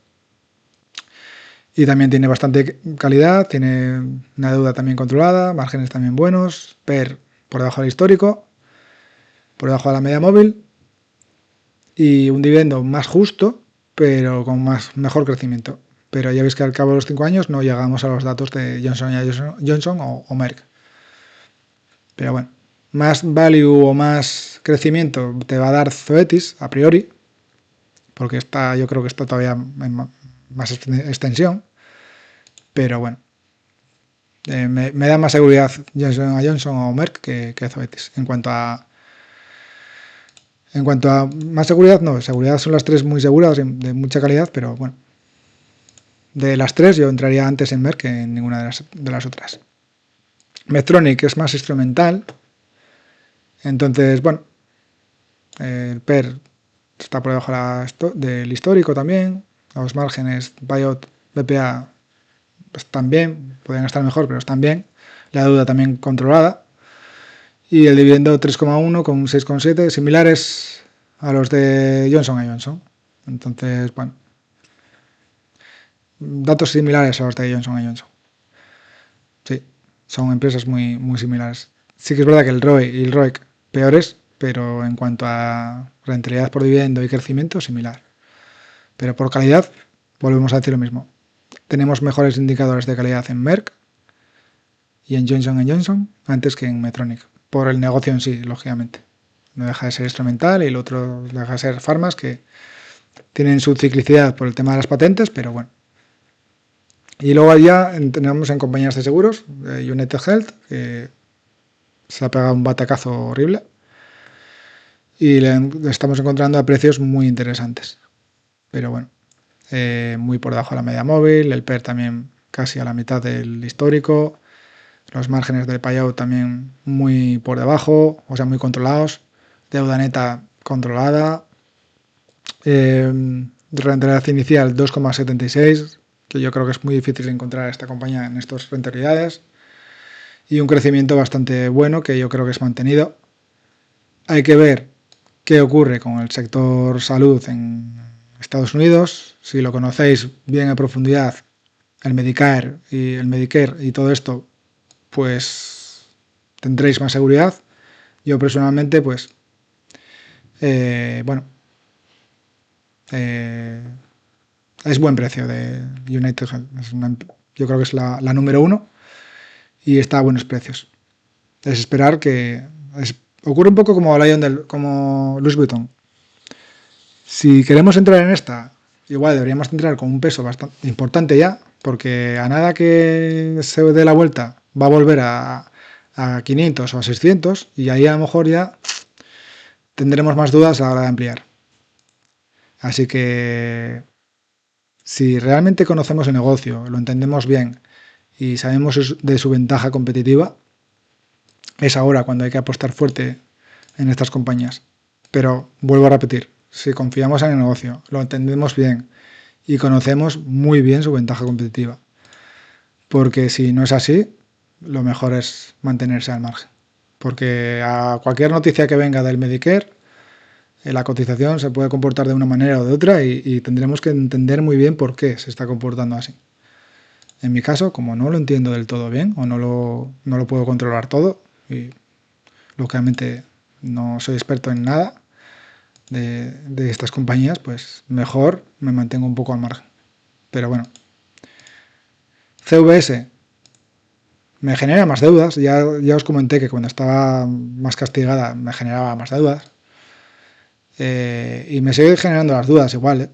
y también tiene bastante calidad, tiene una deuda también controlada, márgenes también buenos, PER por debajo del histórico, por debajo de la media móvil y un dividendo más justo pero con mejor crecimiento. Pero ya veis que al cabo de los 5 años no llegamos a los datos de Johnson o Merck. Pero bueno, más value o más crecimiento te va a dar Zoetis a priori, porque yo creo que está todavía en más extensión, pero bueno, me da más seguridad Johnson o Merck que Zoetis. En cuanto a más seguridad, no, seguridad son las tres muy seguras, de mucha calidad, pero bueno, de las tres yo entraría antes en Merck que en ninguna de las otras. Medtronic es más instrumental, entonces bueno, el PER está por debajo del histórico también, los márgenes buyout BPA están bien, podrían estar mejor, pero están bien, la deuda también controlada y el dividendo 3,1 con 6,7 similares a los de Johnson & Johnson. Entonces, bueno, datos similares a los de Johnson & Johnson. Sí, son empresas muy similares. Sí que es verdad que el ROE y el ROIC peores, pero en cuanto a rentabilidad por dividendo y crecimiento, similar. Pero por calidad, volvemos a decir lo mismo. Tenemos mejores indicadores de calidad en Merck y en Johnson & Johnson antes que en Medtronic. por el negocio en sí, lógicamente. No deja de ser instrumental y el otro deja de ser farmas que tienen su ciclicidad por el tema de las patentes, pero bueno. Y luego ya tenemos en compañías de seguros, United Health, que se ha pegado un batacazo horrible y le estamos encontrando a precios muy interesantes. Pero bueno, muy por debajo de la media móvil, el PER también casi a la mitad del histórico, los márgenes del payout también muy por debajo, o sea, muy controlados, deuda neta controlada, rentabilidad inicial 2,76, que yo creo que es muy difícil encontrar esta compañía en estas rentabilidades, y un crecimiento bastante bueno que yo creo que es mantenido. Hay que ver qué ocurre con el sector salud en Estados Unidos. Si lo conocéis bien a profundidad, el Medicare y todo esto, pues tendréis más seguridad. Yo personalmente, pues, bueno, es buen precio de United Health. Yo creo que es la número uno y está a buenos precios. Es esperar que... ocurre un poco como Louis Vuitton. Si queremos entrar en esta, igual deberíamos entrar con un peso bastante importante ya, porque a nada que se dé la vuelta va a volver a 500 o a 600 y ahí a lo mejor ya tendremos más dudas a la hora de ampliar. Así que si realmente conocemos el negocio, lo entendemos bien y sabemos de su ventaja competitiva, es ahora cuando hay que apostar fuerte en estas compañías. Pero vuelvo a repetir, si confiamos en el negocio, lo entendemos bien y conocemos muy bien su ventaja competitiva. Porque si no es así, lo mejor es mantenerse al margen. Porque a cualquier noticia que venga del Medicare, la cotización se puede comportar de una manera o de otra y tendremos que entender muy bien por qué se está comportando así. En mi caso, como no lo entiendo del todo bien o no lo puedo controlar todo, y lógicamente no soy experto en nada de estas compañías, pues mejor me mantengo un poco al margen. Pero bueno, CVS me genera más deudas. Ya os comenté que cuando estaba más castigada me generaba más deudas. Y me sigue generando las dudas igual.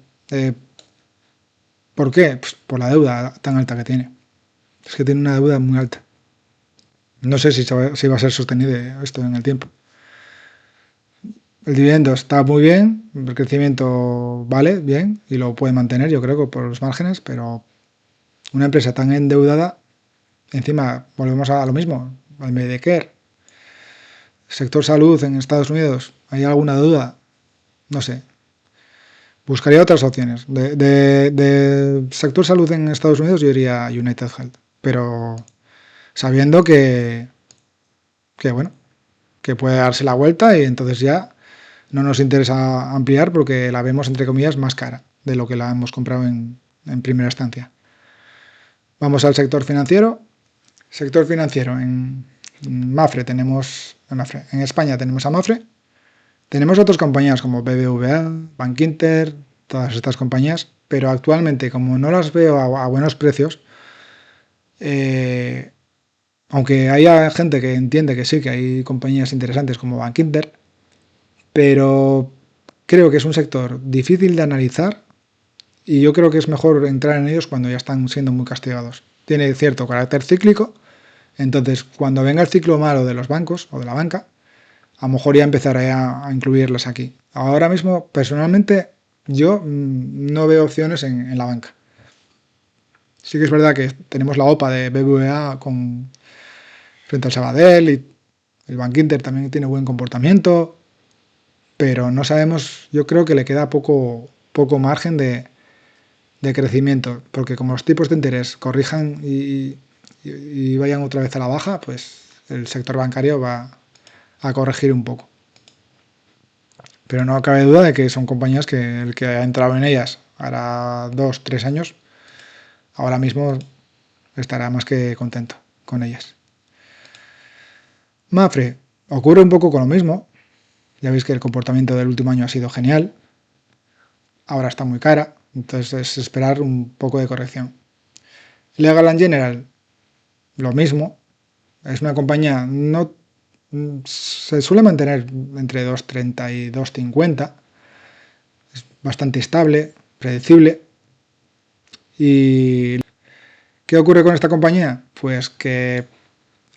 ¿Por qué? Pues por la deuda tan alta que tiene. Es que tiene una deuda muy alta. No sé si va a ser sostenible esto en el tiempo. El dividendo está muy bien, el crecimiento vale bien y lo puede mantener, yo creo que por los márgenes, pero una empresa tan endeudada, encima volvemos a lo mismo, al Medicare, sector salud en Estados Unidos, ¿hay alguna duda? No sé. Buscaría otras opciones. De sector salud en Estados Unidos yo iría a United Health, pero sabiendo bueno, que puede darse la vuelta y entonces ya no nos interesa ampliar porque la vemos, entre comillas, más cara de lo que la hemos comprado en primera instancia. Vamos al sector financiero. Sector financiero, en Mapfre tenemos, en España tenemos a Mapfre. Tenemos otras compañías como BBVA, Bankinter, todas estas compañías, pero actualmente, como no las veo a buenos precios, aunque haya gente que entiende que sí, que hay compañías interesantes como Bankinter, pero creo que es un sector difícil de analizar y yo creo que es mejor entrar en ellos cuando ya están siendo muy castigados. Tiene cierto carácter cíclico, entonces cuando venga el ciclo malo de los bancos o de la banca, a lo mejor ya empezaré a incluirlas aquí. Ahora mismo, personalmente, yo no veo opciones en la banca. Sí que es verdad que tenemos la OPA de BBVA frente al Sabadell y el Bankinter también tiene buen comportamiento, pero no sabemos, yo creo que le queda poco margen de crecimiento, porque como los tipos de interés corrijan y vayan otra vez a la baja, pues el sector bancario va a corregir un poco. Pero no cabe duda de que son compañías que el que ha entrado en ellas hará 2-3 años, ahora mismo estará más que contento con ellas. Mapfre ocurre un poco con lo mismo. Ya veis que el comportamiento del último año ha sido genial. Ahora está muy cara, entonces es esperar un poco de corrección. Legal & General, lo mismo. Es una compañía no se suele mantener entre 2,30 y 2,50. Es bastante estable, predecible. ¿Y qué ocurre con esta compañía? Pues que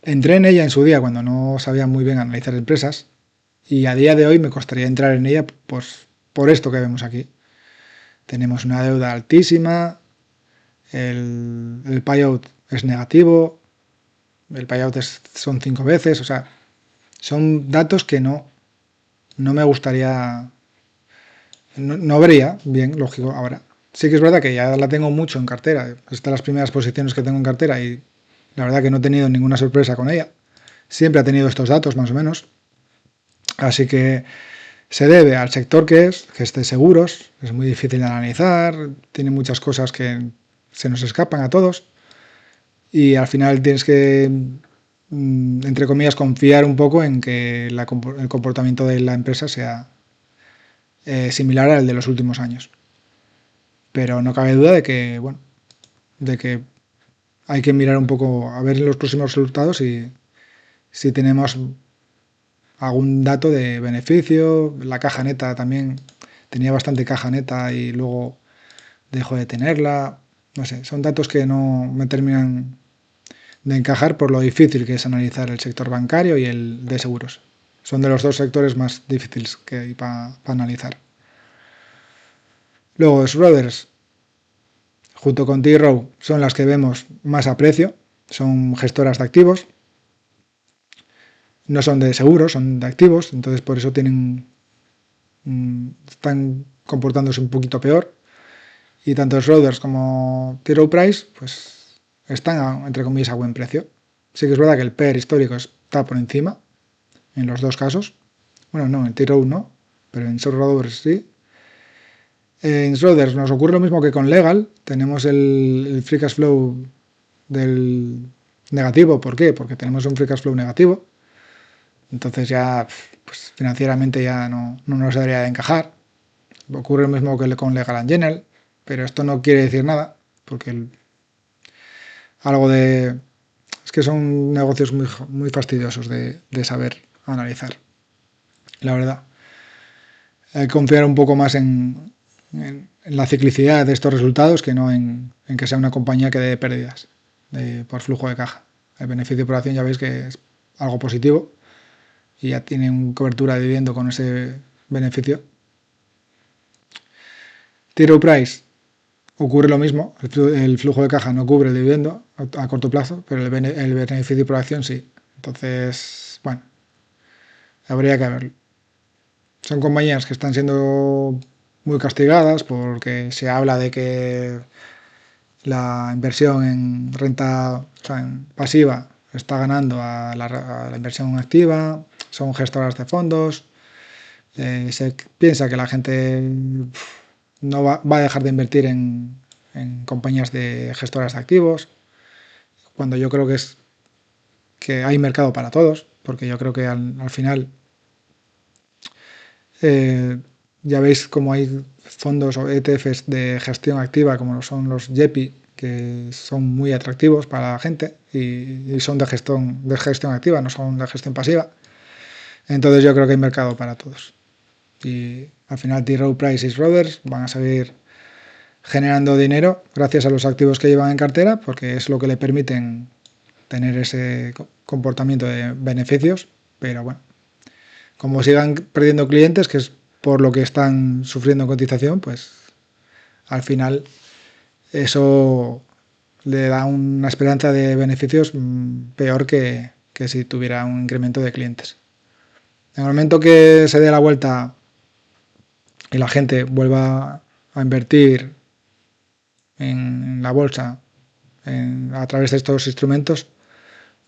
entré en ella en su día cuando no sabía muy bien analizar empresas y a día de hoy me costaría entrar en ella pues, por esto que vemos aquí. Tenemos una deuda altísima, el payout es negativo, el payout son 5 veces, o sea, son datos que no me gustaría, no vería bien, lógico, ahora. Sí que es verdad que ya la tengo mucho en cartera, es de las primeras posiciones que tengo en cartera y la verdad que no he tenido ninguna sorpresa con ella. Siempre ha tenido estos datos, más o menos. Así que se debe al sector que es de seguros, es muy difícil de analizar, tiene muchas cosas que se nos escapan a todos y al final tienes que, entre comillas, confiar un poco en que el comportamiento de la empresa sea similar al de los últimos años. Pero no cabe duda de que, bueno, de que hay que mirar un poco a ver los próximos resultados y si tenemos algún dato de beneficio. La caja neta también tenía bastante caja neta y luego dejó de tenerla. No sé, son datos que no me terminan de encajar por lo difícil que es analizar el sector bancario y el de seguros. Son de los dos sectores más difíciles que hay para analizar. Luego, Schroders, junto con T. Rowe, son las que vemos más a precio. Son gestoras de activos. No son de seguros, son de activos, entonces por eso están comportándose un poquito peor. Y tanto Schroders como T. Rowe Price pues están, entre comillas, a buen precio. Sí que es verdad que el PER histórico está por encima en los dos casos. Bueno, no, en T. Rowe no, pero en Schroders sí. En Schroders nos ocurre lo mismo que con Legal. Tenemos el free cash flow del negativo. ¿Por qué? Porque tenemos un free cash flow negativo. Entonces ya pues, financieramente ya no nos debería de encajar. Ocurre lo mismo que con Legal & General, pero esto no quiere decir nada, porque algo de... Es que son negocios muy fastidiosos de saber analizar, la verdad. Hay que confiar un poco más en la ciclicidad de estos resultados que no en que sea una compañía que dé pérdidas por flujo de caja. El beneficio por acción ya veis que es algo positivo y ya tienen cobertura de dividendo con ese beneficio. T. Rowe Price ocurre lo mismo, el flujo de caja no cubre el dividendo a corto plazo, pero el beneficio por acción sí. Entonces, bueno, habría que verlo. Son compañías que están siendo muy castigadas porque se habla de que la inversión en renta, o sea, en pasiva está ganando a la inversión activa, son gestoras de fondos, se piensa que la gente no va a dejar de invertir en compañías de gestoras de activos, cuando yo creo que hay mercado para todos, porque yo creo que al final ya veis como hay fondos o ETFs de gestión activa como son los YEPI, que son muy atractivos para la gente y son de gestión activa, no son de gestión pasiva. Entonces yo creo que hay mercado para todos. Y al final T. Rowe Price y Schroders van a seguir generando dinero gracias a los activos que llevan en cartera, porque es lo que le permiten tener ese comportamiento de beneficios, pero bueno, como sigan perdiendo clientes, que es por lo que están sufriendo cotización, pues al final eso le da una esperanza de beneficios peor que si tuviera un incremento de clientes. En el momento que se dé la vuelta y la gente vuelva a invertir en la bolsa a través de estos instrumentos,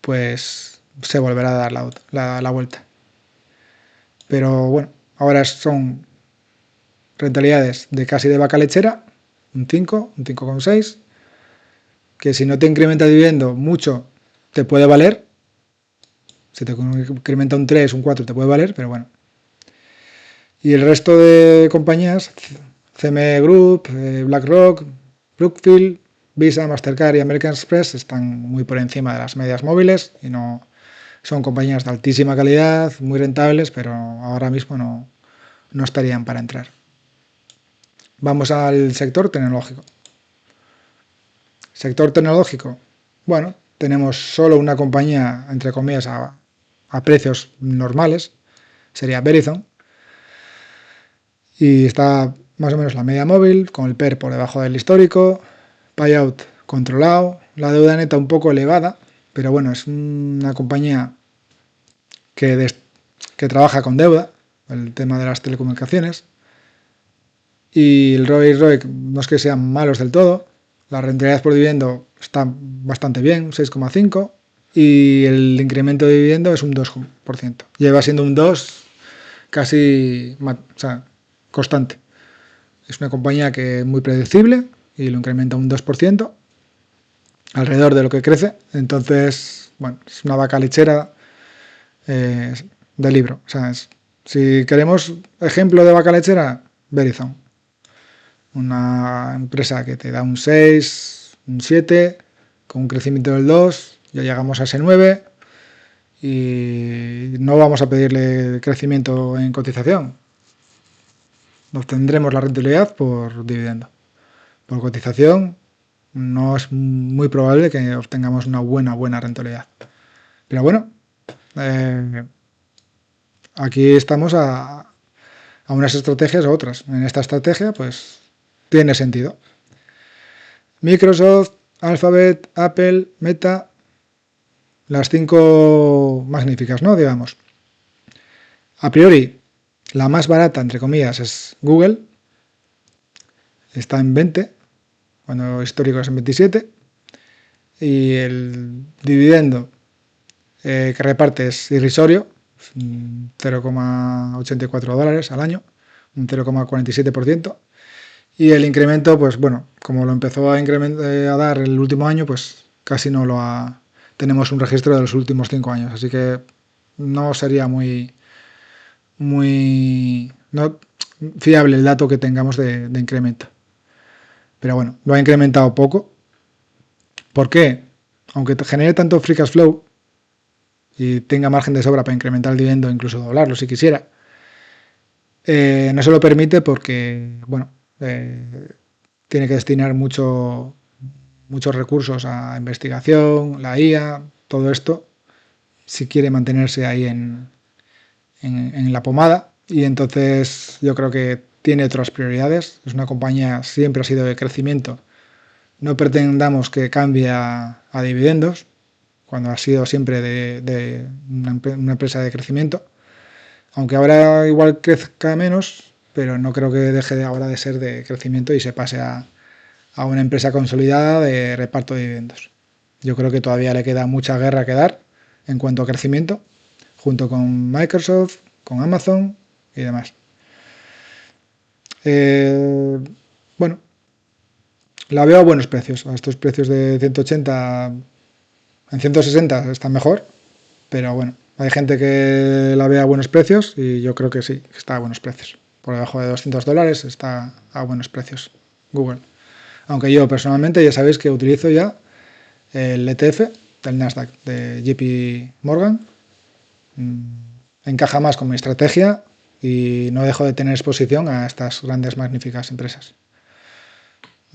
pues se volverá a dar la vuelta. Pero bueno, ahora son rentabilidades de casi de vaca lechera, un 5, un 5,6, que si no te incrementa dividendo mucho te puede valer, si te incrementa un 3, un 4 te puede valer, pero bueno. Y el resto de compañías, CME Group, BlackRock, Brookfield, Visa, Mastercard y American Express están muy por encima de las medias móviles y no son compañías de altísima calidad, muy rentables, pero ahora mismo no estarían para entrar. Vamos al sector tecnológico. Sector tecnológico, bueno, tenemos solo una compañía, entre comillas, a precios normales, sería Verizon, y está más o menos la media móvil, con el PER por debajo del histórico, payout controlado, la deuda neta un poco elevada, pero bueno, es una compañía que trabaja con deuda, el tema de las telecomunicaciones, y el ROI y ROIC no es que sean malos del todo, la rentabilidad por dividendo está bastante bien, 6,5, y el incremento de dividendo es un 2%. Lleva siendo un 2 casi, o sea, constante. Es una compañía que es muy predecible y lo incrementa un 2%, alrededor de lo que crece. Entonces, bueno, es una vaca lechera de libro. O sea, si queremos ejemplo de vaca lechera, Verizon. Una empresa que te da un 6, un 7, con un crecimiento del 2, ya llegamos a ese 9 y no vamos a pedirle crecimiento en cotización. Obtendremos la rentabilidad por dividendo. Por cotización no es muy probable que obtengamos una buena rentabilidad. Pero bueno, aquí estamos a unas estrategias u otras. En esta estrategia, pues, tiene sentido. Microsoft, Alphabet, Apple, Meta, las 5 magníficas, ¿no? Digamos. A priori, la más barata, entre comillas, es Google. Está en 20, cuando histórico es en 27. Y el dividendo que reparte es irrisorio, 0,84 dólares al año, un 0,47%. Y el incremento, pues bueno, como lo empezó a dar el último año, pues casi no lo ha... Tenemos un registro de los últimos 5 años, así que no sería muy no fiable el dato que tengamos de incremento. Pero bueno, lo ha incrementado poco. ¿Por qué? Aunque genere tanto free cash flow y tenga margen de sobra para incrementar el dividendo, incluso doblarlo si quisiera, no se lo permite porque, bueno, tiene que destinar muchos recursos a investigación, la IA, todo esto, si quiere mantenerse ahí en la pomada. Y entonces yo creo que tiene otras prioridades. Es una compañía, siempre ha sido de crecimiento. No pretendamos que cambie a dividendos, cuando ha sido siempre de una empresa de crecimiento. Aunque ahora igual crezca menos, pero no creo que deje ahora de ser de crecimiento y se pase a una empresa consolidada de reparto de dividendos. Yo creo que todavía le queda mucha guerra que dar en cuanto a crecimiento, junto con Microsoft, con Amazon y demás. Bueno, la veo a buenos precios. A estos precios de 180, en 160 está mejor, pero bueno, hay gente que la ve a buenos precios y yo creo que sí, está a buenos precios. Por debajo de 200 dólares está a buenos precios Google. Aunque yo personalmente ya sabéis que utilizo ya el ETF del Nasdaq de JP Morgan. Encaja más con mi estrategia y no dejo de tener exposición a estas grandes, magníficas empresas.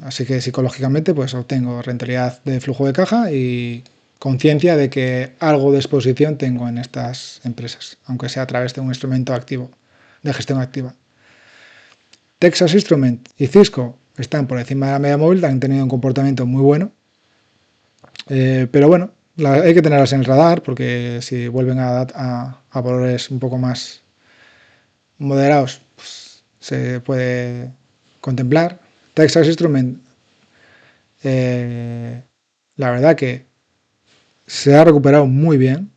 Así que psicológicamente pues obtengo rentabilidad de flujo de caja y conciencia de que algo de exposición tengo en estas empresas, aunque sea a través de un instrumento activo, de gestión activa. Texas Instruments y Cisco están por encima de la media móvil, han tenido un comportamiento muy bueno, pero bueno, hay que tenerlas en el radar porque si vuelven a valores un poco más moderados, pues, se puede contemplar. Texas Instruments, la verdad que se ha recuperado muy bien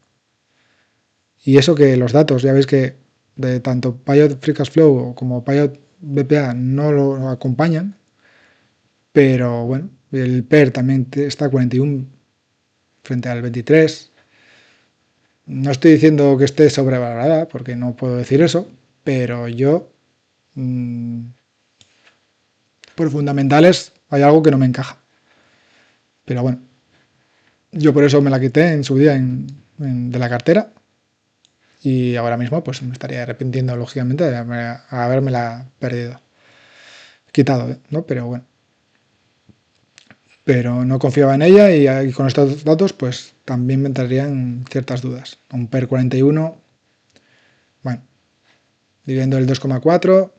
y eso que los datos, ya veis que de tanto Payot Free Cash Flow como Payot BPA no lo acompañan, pero bueno, el PER también está a 41 frente al 23. No estoy diciendo que esté sobrevalorada, porque no puedo decir eso, pero yo, por fundamentales, hay algo que no me encaja. Pero bueno, Yo por eso me la quité en su día de la cartera. Y ahora mismo pues me estaría arrepintiendo, lógicamente, de habérmela perdido. Quitado, ¿no? Pero bueno. Pero no confiaba en ella y con estos datos pues también me entrarían ciertas dudas. Un PER 41, bueno, dividiendo el 2,4,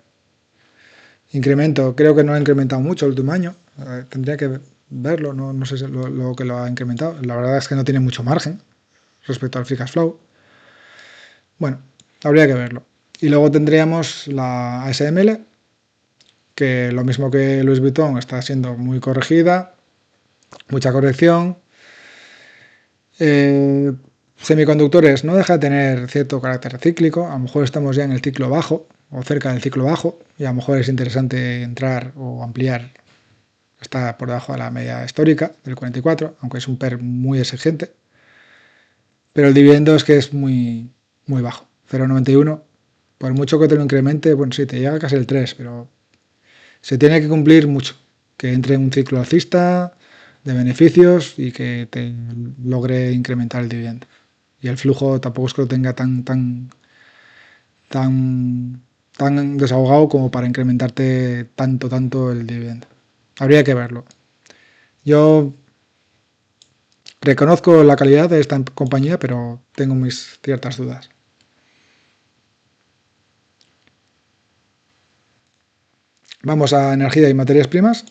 incremento, creo que no ha incrementado mucho el último año, tendría que verlo, no sé lo que lo ha incrementado, la verdad es que no tiene mucho margen respecto al free cash flow. Bueno, habría que verlo. Y luego tendríamos la ASML, que lo mismo que Louis Vuitton está siendo muy corregida, mucha corrección. Semiconductores no deja de tener cierto carácter cíclico, a lo mejor estamos ya en el ciclo bajo o cerca del ciclo bajo y a lo mejor es interesante entrar o ampliar, está por debajo de la media histórica del 44, aunque es un PER muy exigente, pero el dividendo es que es muy bajo, 0,91, por mucho que te lo incremente, bueno sí, te llega casi el 3, pero se tiene que cumplir mucho, que entre en un ciclo alcista de beneficios y que te logre incrementar el dividendo. Y el flujo tampoco es que lo tenga tan desahogado como para incrementarte tanto el dividendo. Habría que verlo. Yo reconozco la calidad de esta compañía, pero tengo mis ciertas dudas. Vamos a energía y materias primas.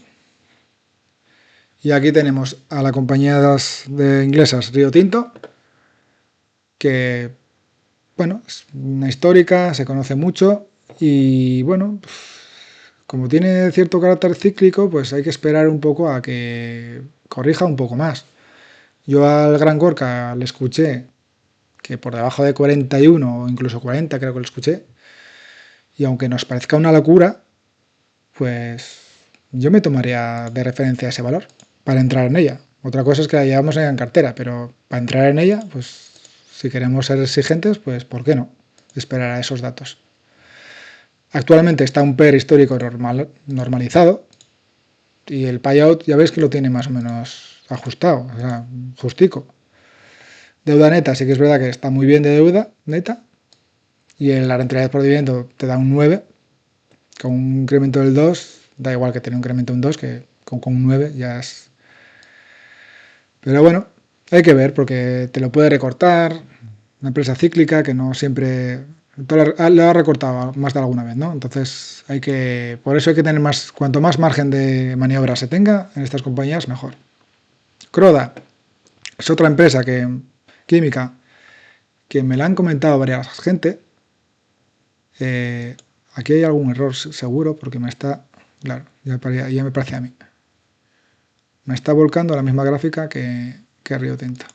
Y aquí tenemos a la compañía de inglesas Rio Tinto, que, bueno, es una histórica, se conoce mucho y, bueno, como tiene cierto carácter cíclico, pues hay que esperar un poco a que corrija un poco más. Yo al Gran Gorka le escuché que por debajo de 41 o incluso 40 creo que lo escuché, y aunque nos parezca una locura, pues yo me tomaría de referencia ese valor para entrar en ella. Otra cosa es que la llevamos en cartera, pero para entrar en ella, pues si queremos ser exigentes, pues ¿por qué no? Esperar a esos datos. Actualmente está un PER histórico normalizado y el payout ya veis que lo tiene más o menos ajustado, o sea, justico. Deuda neta, sí que es verdad que está muy bien de deuda neta y en la rentabilidad por dividendo te da un 9, con un incremento del 2, da igual que tener un incremento de un 2, que con un 9 ya es... Pero bueno, hay que ver porque te lo puede recortar, una empresa cíclica que no siempre lo ha recortado más de alguna vez, ¿no? Entonces por eso hay que tener más, cuanto más margen de maniobra se tenga en estas compañías, mejor. Croda es otra empresa química que me la han comentado varias gente. Aquí hay algún error seguro porque me está, claro, ya me parece a mí. Me está volcando la misma gráfica que Rio Tinto.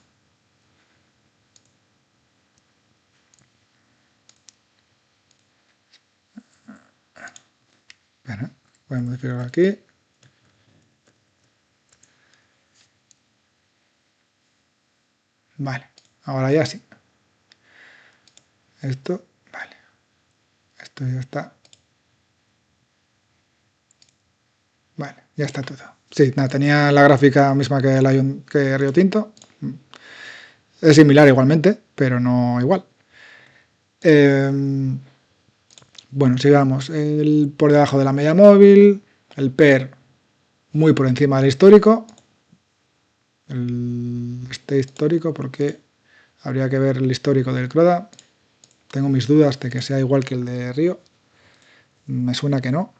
Bueno, voy a modificarlo aquí. Vale, ahora ya sí. Esto, vale. Esto ya está. Vale, ya está todo. Sí, nada, tenía la gráfica misma que Rio Tinto. Es similar igualmente, pero no igual. Bueno, sigamos. Por debajo de la media móvil, el PER muy por encima del histórico. Este histórico, porque habría que ver el histórico del Croda. Tengo mis dudas de que sea igual que el de Río. Me suena que no.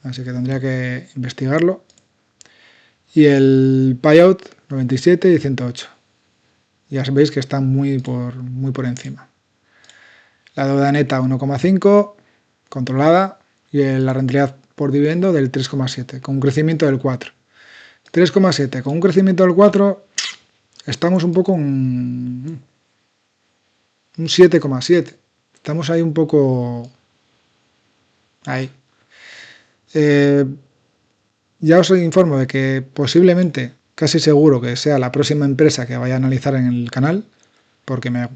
Así que tendría que investigarlo. Y el payout 97 y 108. Ya veis que están muy por encima. La deuda neta 1,5 controlada y la rentabilidad por dividendo del 3,7 con un crecimiento del 4. 3,7 con un crecimiento del 4 estamos un poco en un 7,7. Estamos ahí un poco ahí. Ya os informo de que posiblemente, casi seguro que sea la próxima empresa que vaya a analizar en el canal, porque me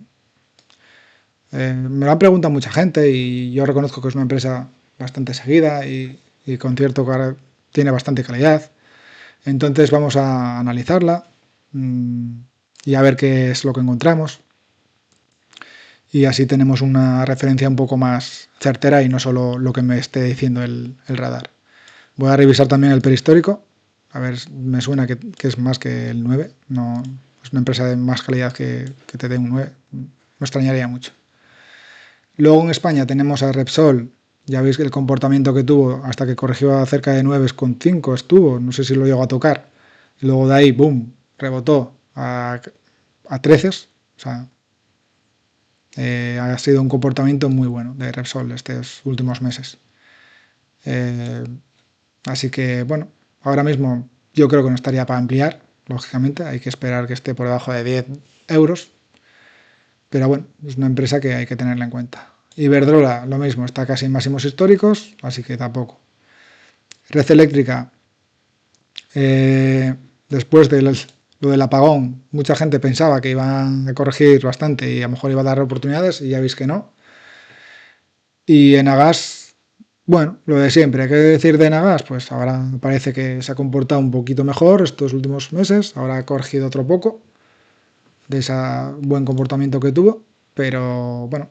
lo han preguntado mucha gente y yo reconozco que es una empresa bastante seguida y con tiene bastante calidad. Entonces vamos a analizarla y a ver qué es lo que encontramos. Y así tenemos una referencia un poco más certera y no solo lo que me esté diciendo el radar. Voy a revisar también el prehistórico, a ver, me suena que es más que el 9, no, es una empresa de más calidad que te dé un 9, me extrañaría mucho. Luego en España tenemos a Repsol, ya veis el comportamiento que tuvo hasta que corrigió a cerca de 9,5 estuvo, no sé si lo llegó a tocar, y luego de ahí, boom, rebotó a 13, o sea, ha sido un comportamiento muy bueno de Repsol estos últimos meses. Así que, bueno, ahora mismo yo creo que no estaría para ampliar, lógicamente, hay que esperar que esté por debajo de 10 euros, pero bueno, es una empresa que hay que tenerla en cuenta. Iberdrola, lo mismo, está casi en máximos históricos, así que tampoco. Red Eléctrica, después de lo del apagón, mucha gente pensaba que iban a corregir bastante y a lo mejor iba a dar oportunidades y ya veis que no. Y Enagas, bueno, lo de siempre, ¿qué decir de Enagas? Pues ahora parece que se ha comportado un poquito mejor estos últimos meses, ahora ha corregido otro poco de ese buen comportamiento que tuvo, pero bueno,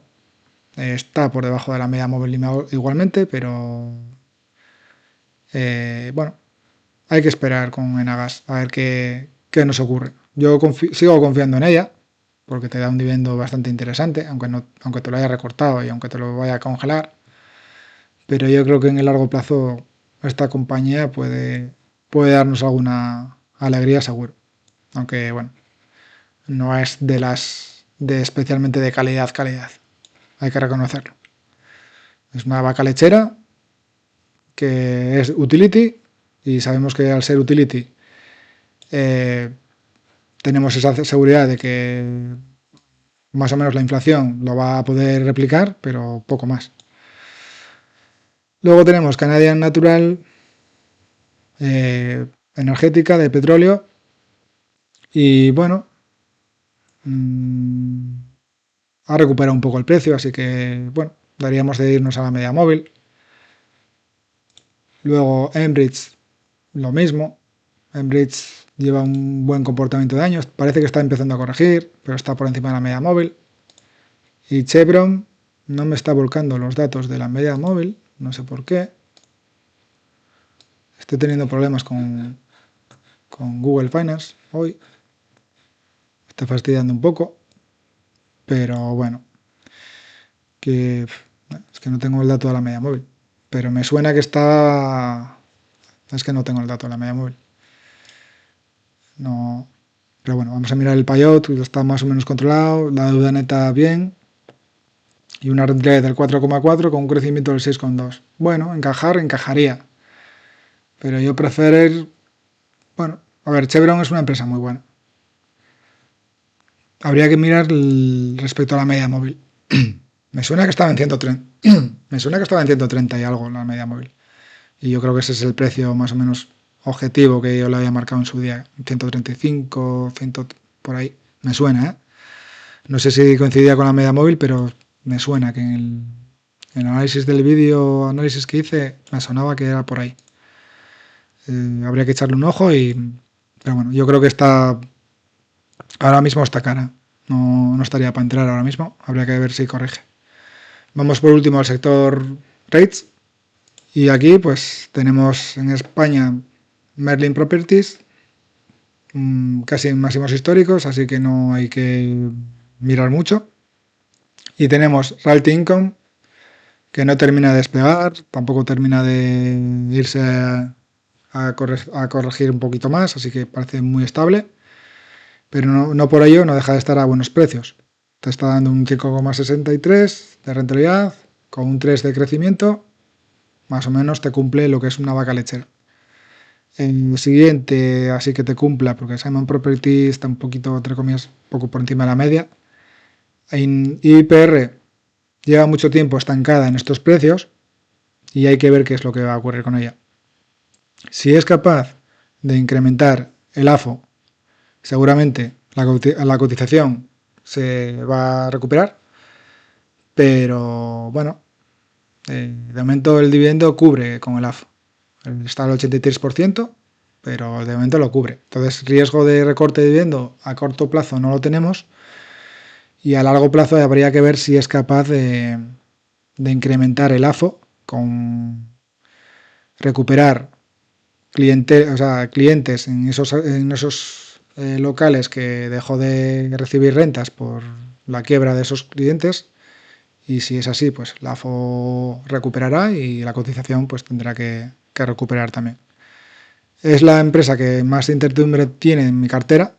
está por debajo de la media móvil igualmente, pero bueno, hay que esperar con Enagas a ver qué nos ocurre. Yo sigo confiando en ella, porque te da un dividendo bastante interesante, aunque te lo haya recortado y aunque te lo vaya a congelar, pero yo creo que en el largo plazo esta compañía puede darnos alguna alegría seguro, aunque bueno, no es de especialmente de calidad, hay que reconocerlo. Es una vaca lechera que es utility y sabemos que al ser utility tenemos esa seguridad de que más o menos la inflación lo va a poder replicar, pero poco más. Luego tenemos Canadian Natural, energética de petróleo, y bueno, ha recuperado un poco el precio, así que bueno, daríamos de irnos a la media móvil. Luego Enbridge, lo mismo. Enbridge lleva un buen comportamiento de años, parece que está empezando a corregir, pero está por encima de la media móvil. Y Chevron no me está volcando los datos de la media móvil, no sé por qué. Estoy teniendo problemas con Google Finance hoy. Está fastidiando un poco, pero bueno, es que no tengo el dato de la media móvil, pero me suena que está... Es que no tengo el dato de la media móvil. No, pero bueno, vamos a mirar el payout, está más o menos controlado, la deuda neta bien, y una rentabilidad del 4,4 con un crecimiento del 6,2. Bueno, encajaría, pero yo prefiero... Bueno, a ver, Chevron es una empresa muy buena. Habría que mirar respecto a la media móvil. Me suena que estaba en 130. Me suena que estaba en 130 y algo la media móvil. Y yo creo que ese es el precio más o menos objetivo que yo le había marcado en su día. 135, 100, por ahí. Me suena, ¿eh? No sé si coincidía con la media móvil, pero me suena que en el análisis del vídeo, análisis que hice, me sonaba que era por ahí. Habría que echarle un ojo pero bueno, yo creo que ahora mismo está cara. No estaría para entrar ahora mismo. Habría que ver si corrige. Vamos por último al sector REITs. Y aquí pues tenemos en España Merlin Properties, casi en máximos históricos, así que no hay que mirar mucho. Y tenemos Realty Income, que no termina de despegar, tampoco termina de irse a corregir un poquito más, así que parece muy estable, pero no por ello no deja de estar a buenos precios. Te está dando un 5,63 de rentabilidad, con un 3 de crecimiento, más o menos te cumple lo que es una vaca lechera. El siguiente, así que te cumpla, porque Simon Property está un poquito, entre comillas, poco por encima de la media. En IPR lleva mucho tiempo estancada en estos precios y hay que ver qué es lo que va a ocurrir con ella. Si es capaz de incrementar el AFO, seguramente la cotización se va a recuperar, pero bueno, de momento el dividendo cubre con el AFO. Está al 83%, pero de momento lo cubre. Entonces, riesgo de recorte de dividendo a corto plazo no lo tenemos, y a largo plazo habría que ver si es capaz de incrementar el AFO con recuperar clientes en esos locales que dejó de recibir rentas por la quiebra de esos clientes, y si es así, pues la AFO recuperará y la cotización pues tendrá que recuperar también. Es la empresa que más incertidumbre tiene en mi cartera,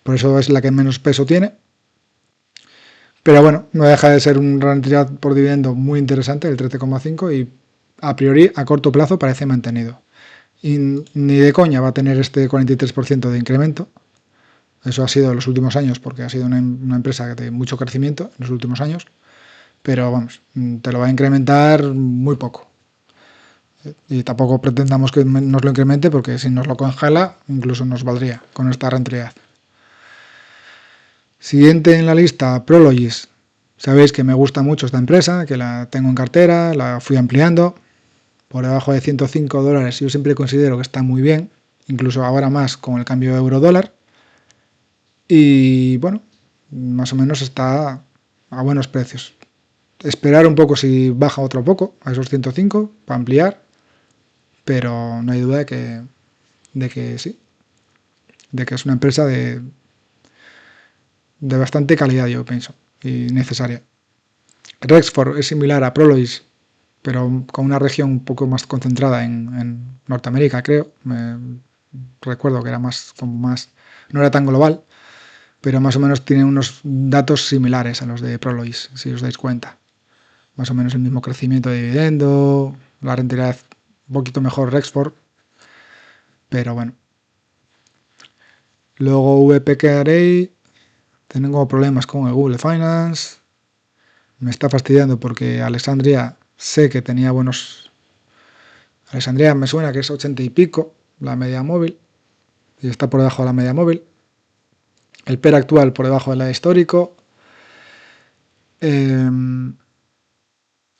por eso es la que menos peso tiene, pero bueno, no deja de ser una rentabilidad por dividendo muy interesante, el 13,5, y a priori a corto plazo parece mantenido. Y ni de coña va a tener este 43% de incremento. Eso ha sido en los últimos años, porque ha sido una empresa de mucho crecimiento en los últimos años, pero vamos, te lo va a incrementar muy poco. Y tampoco pretendamos que nos lo incremente, porque si nos lo congela, incluso nos valdría con esta rentabilidad. Siguiente en la lista, Prologis. Sabéis que me gusta mucho esta empresa, que la tengo en cartera, la fui ampliando. Por debajo de $105 yo siempre considero que está muy bien, incluso ahora más con el cambio de euro-dólar. Y bueno, más o menos está a buenos precios. Esperar un poco si baja otro poco, a esos 105, para ampliar, pero no hay duda de que sí, de que es una empresa de bastante calidad, yo pienso, y necesaria. Rexford es similar a Prologis, pero con una región un poco más concentrada en Norteamérica, creo. Recuerdo que era no era tan global, pero más o menos tiene unos datos similares a los de Prologis, si os dais cuenta. Más o menos el mismo crecimiento de dividendo, la rentabilidad un poquito mejor Rexford, pero bueno. Luego VPK tengo problemas con el Google Finance, me está fastidiando porque Alexandria sé que tenía buenos. Alexandria me suena que es 80 y pico la media móvil, y está por debajo de la media móvil. El PER actual por debajo de la histórico.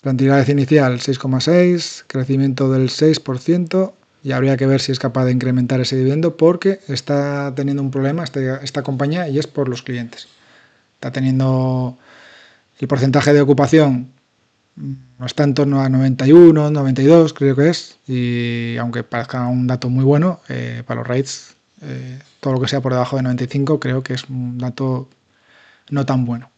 Rentabilidad inicial 6,6, crecimiento del 6%, y habría que ver si es capaz de incrementar ese dividendo, porque está teniendo un problema esta compañía, y es por los clientes. Está teniendo el porcentaje de ocupación, no está en torno a 91, 92 creo que es, y aunque parezca un dato muy bueno, para los rates, todo lo que sea por debajo de 95 creo que es un dato no tan bueno.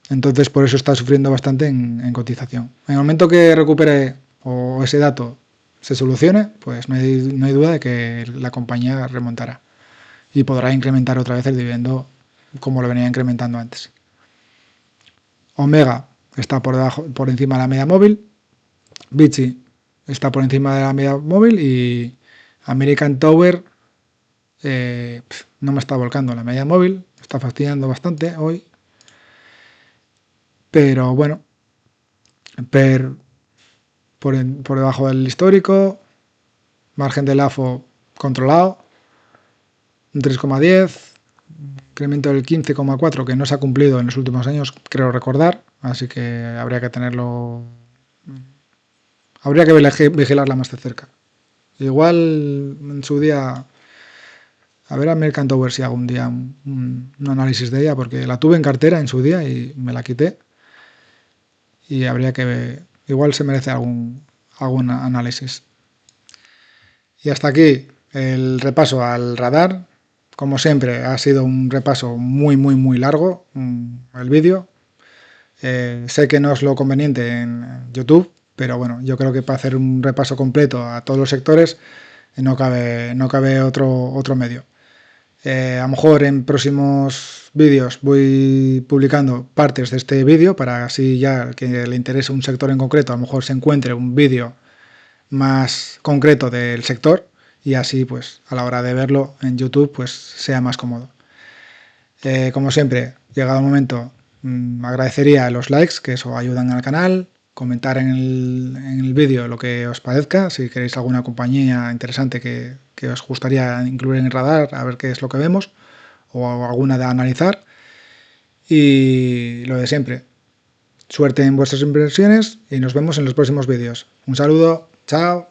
Entonces por eso está sufriendo bastante en cotización. En el momento que recupere o ese dato se solucione, pues no hay duda de que la compañía remontará y podrá incrementar otra vez el dividendo como lo venía incrementando antes. Omega está por encima de la media móvil, Vici está por encima de la media móvil, y American Tower no me está volcando la media móvil, me está fastidiando bastante hoy, pero bueno, PER por debajo del histórico, margen del AFO controlado, un 3,10, incremento del 15,4 que no se ha cumplido en los últimos años, creo recordar, así que habría que vigilarla más de cerca. Igual en su día, a ver a American Tower si hago un día un análisis de ella, porque la tuve en cartera en su día y me la quité, y habría que ver, igual se merece algún análisis. Y hasta aquí el repaso al radar. Como siempre, ha sido un repaso muy largo el vídeo. Sé que no es lo conveniente en YouTube, pero bueno, yo creo que para hacer un repaso completo a todos los sectores no cabe otro medio. A lo mejor en próximos vídeos voy publicando partes de este vídeo, para así ya que le interese un sector en concreto, a lo mejor se encuentre un vídeo más concreto del sector, y así pues a la hora de verlo en YouTube pues sea más cómodo. Como siempre, llegado el momento, agradecería los likes, que eso ayudan al canal, comentar en el vídeo lo que os parezca, si queréis alguna compañía interesante que os gustaría incluir en el radar, a ver qué es lo que vemos, o alguna de analizar. Y lo de siempre, suerte en vuestras inversiones y nos vemos en los próximos vídeos. Un saludo, chao.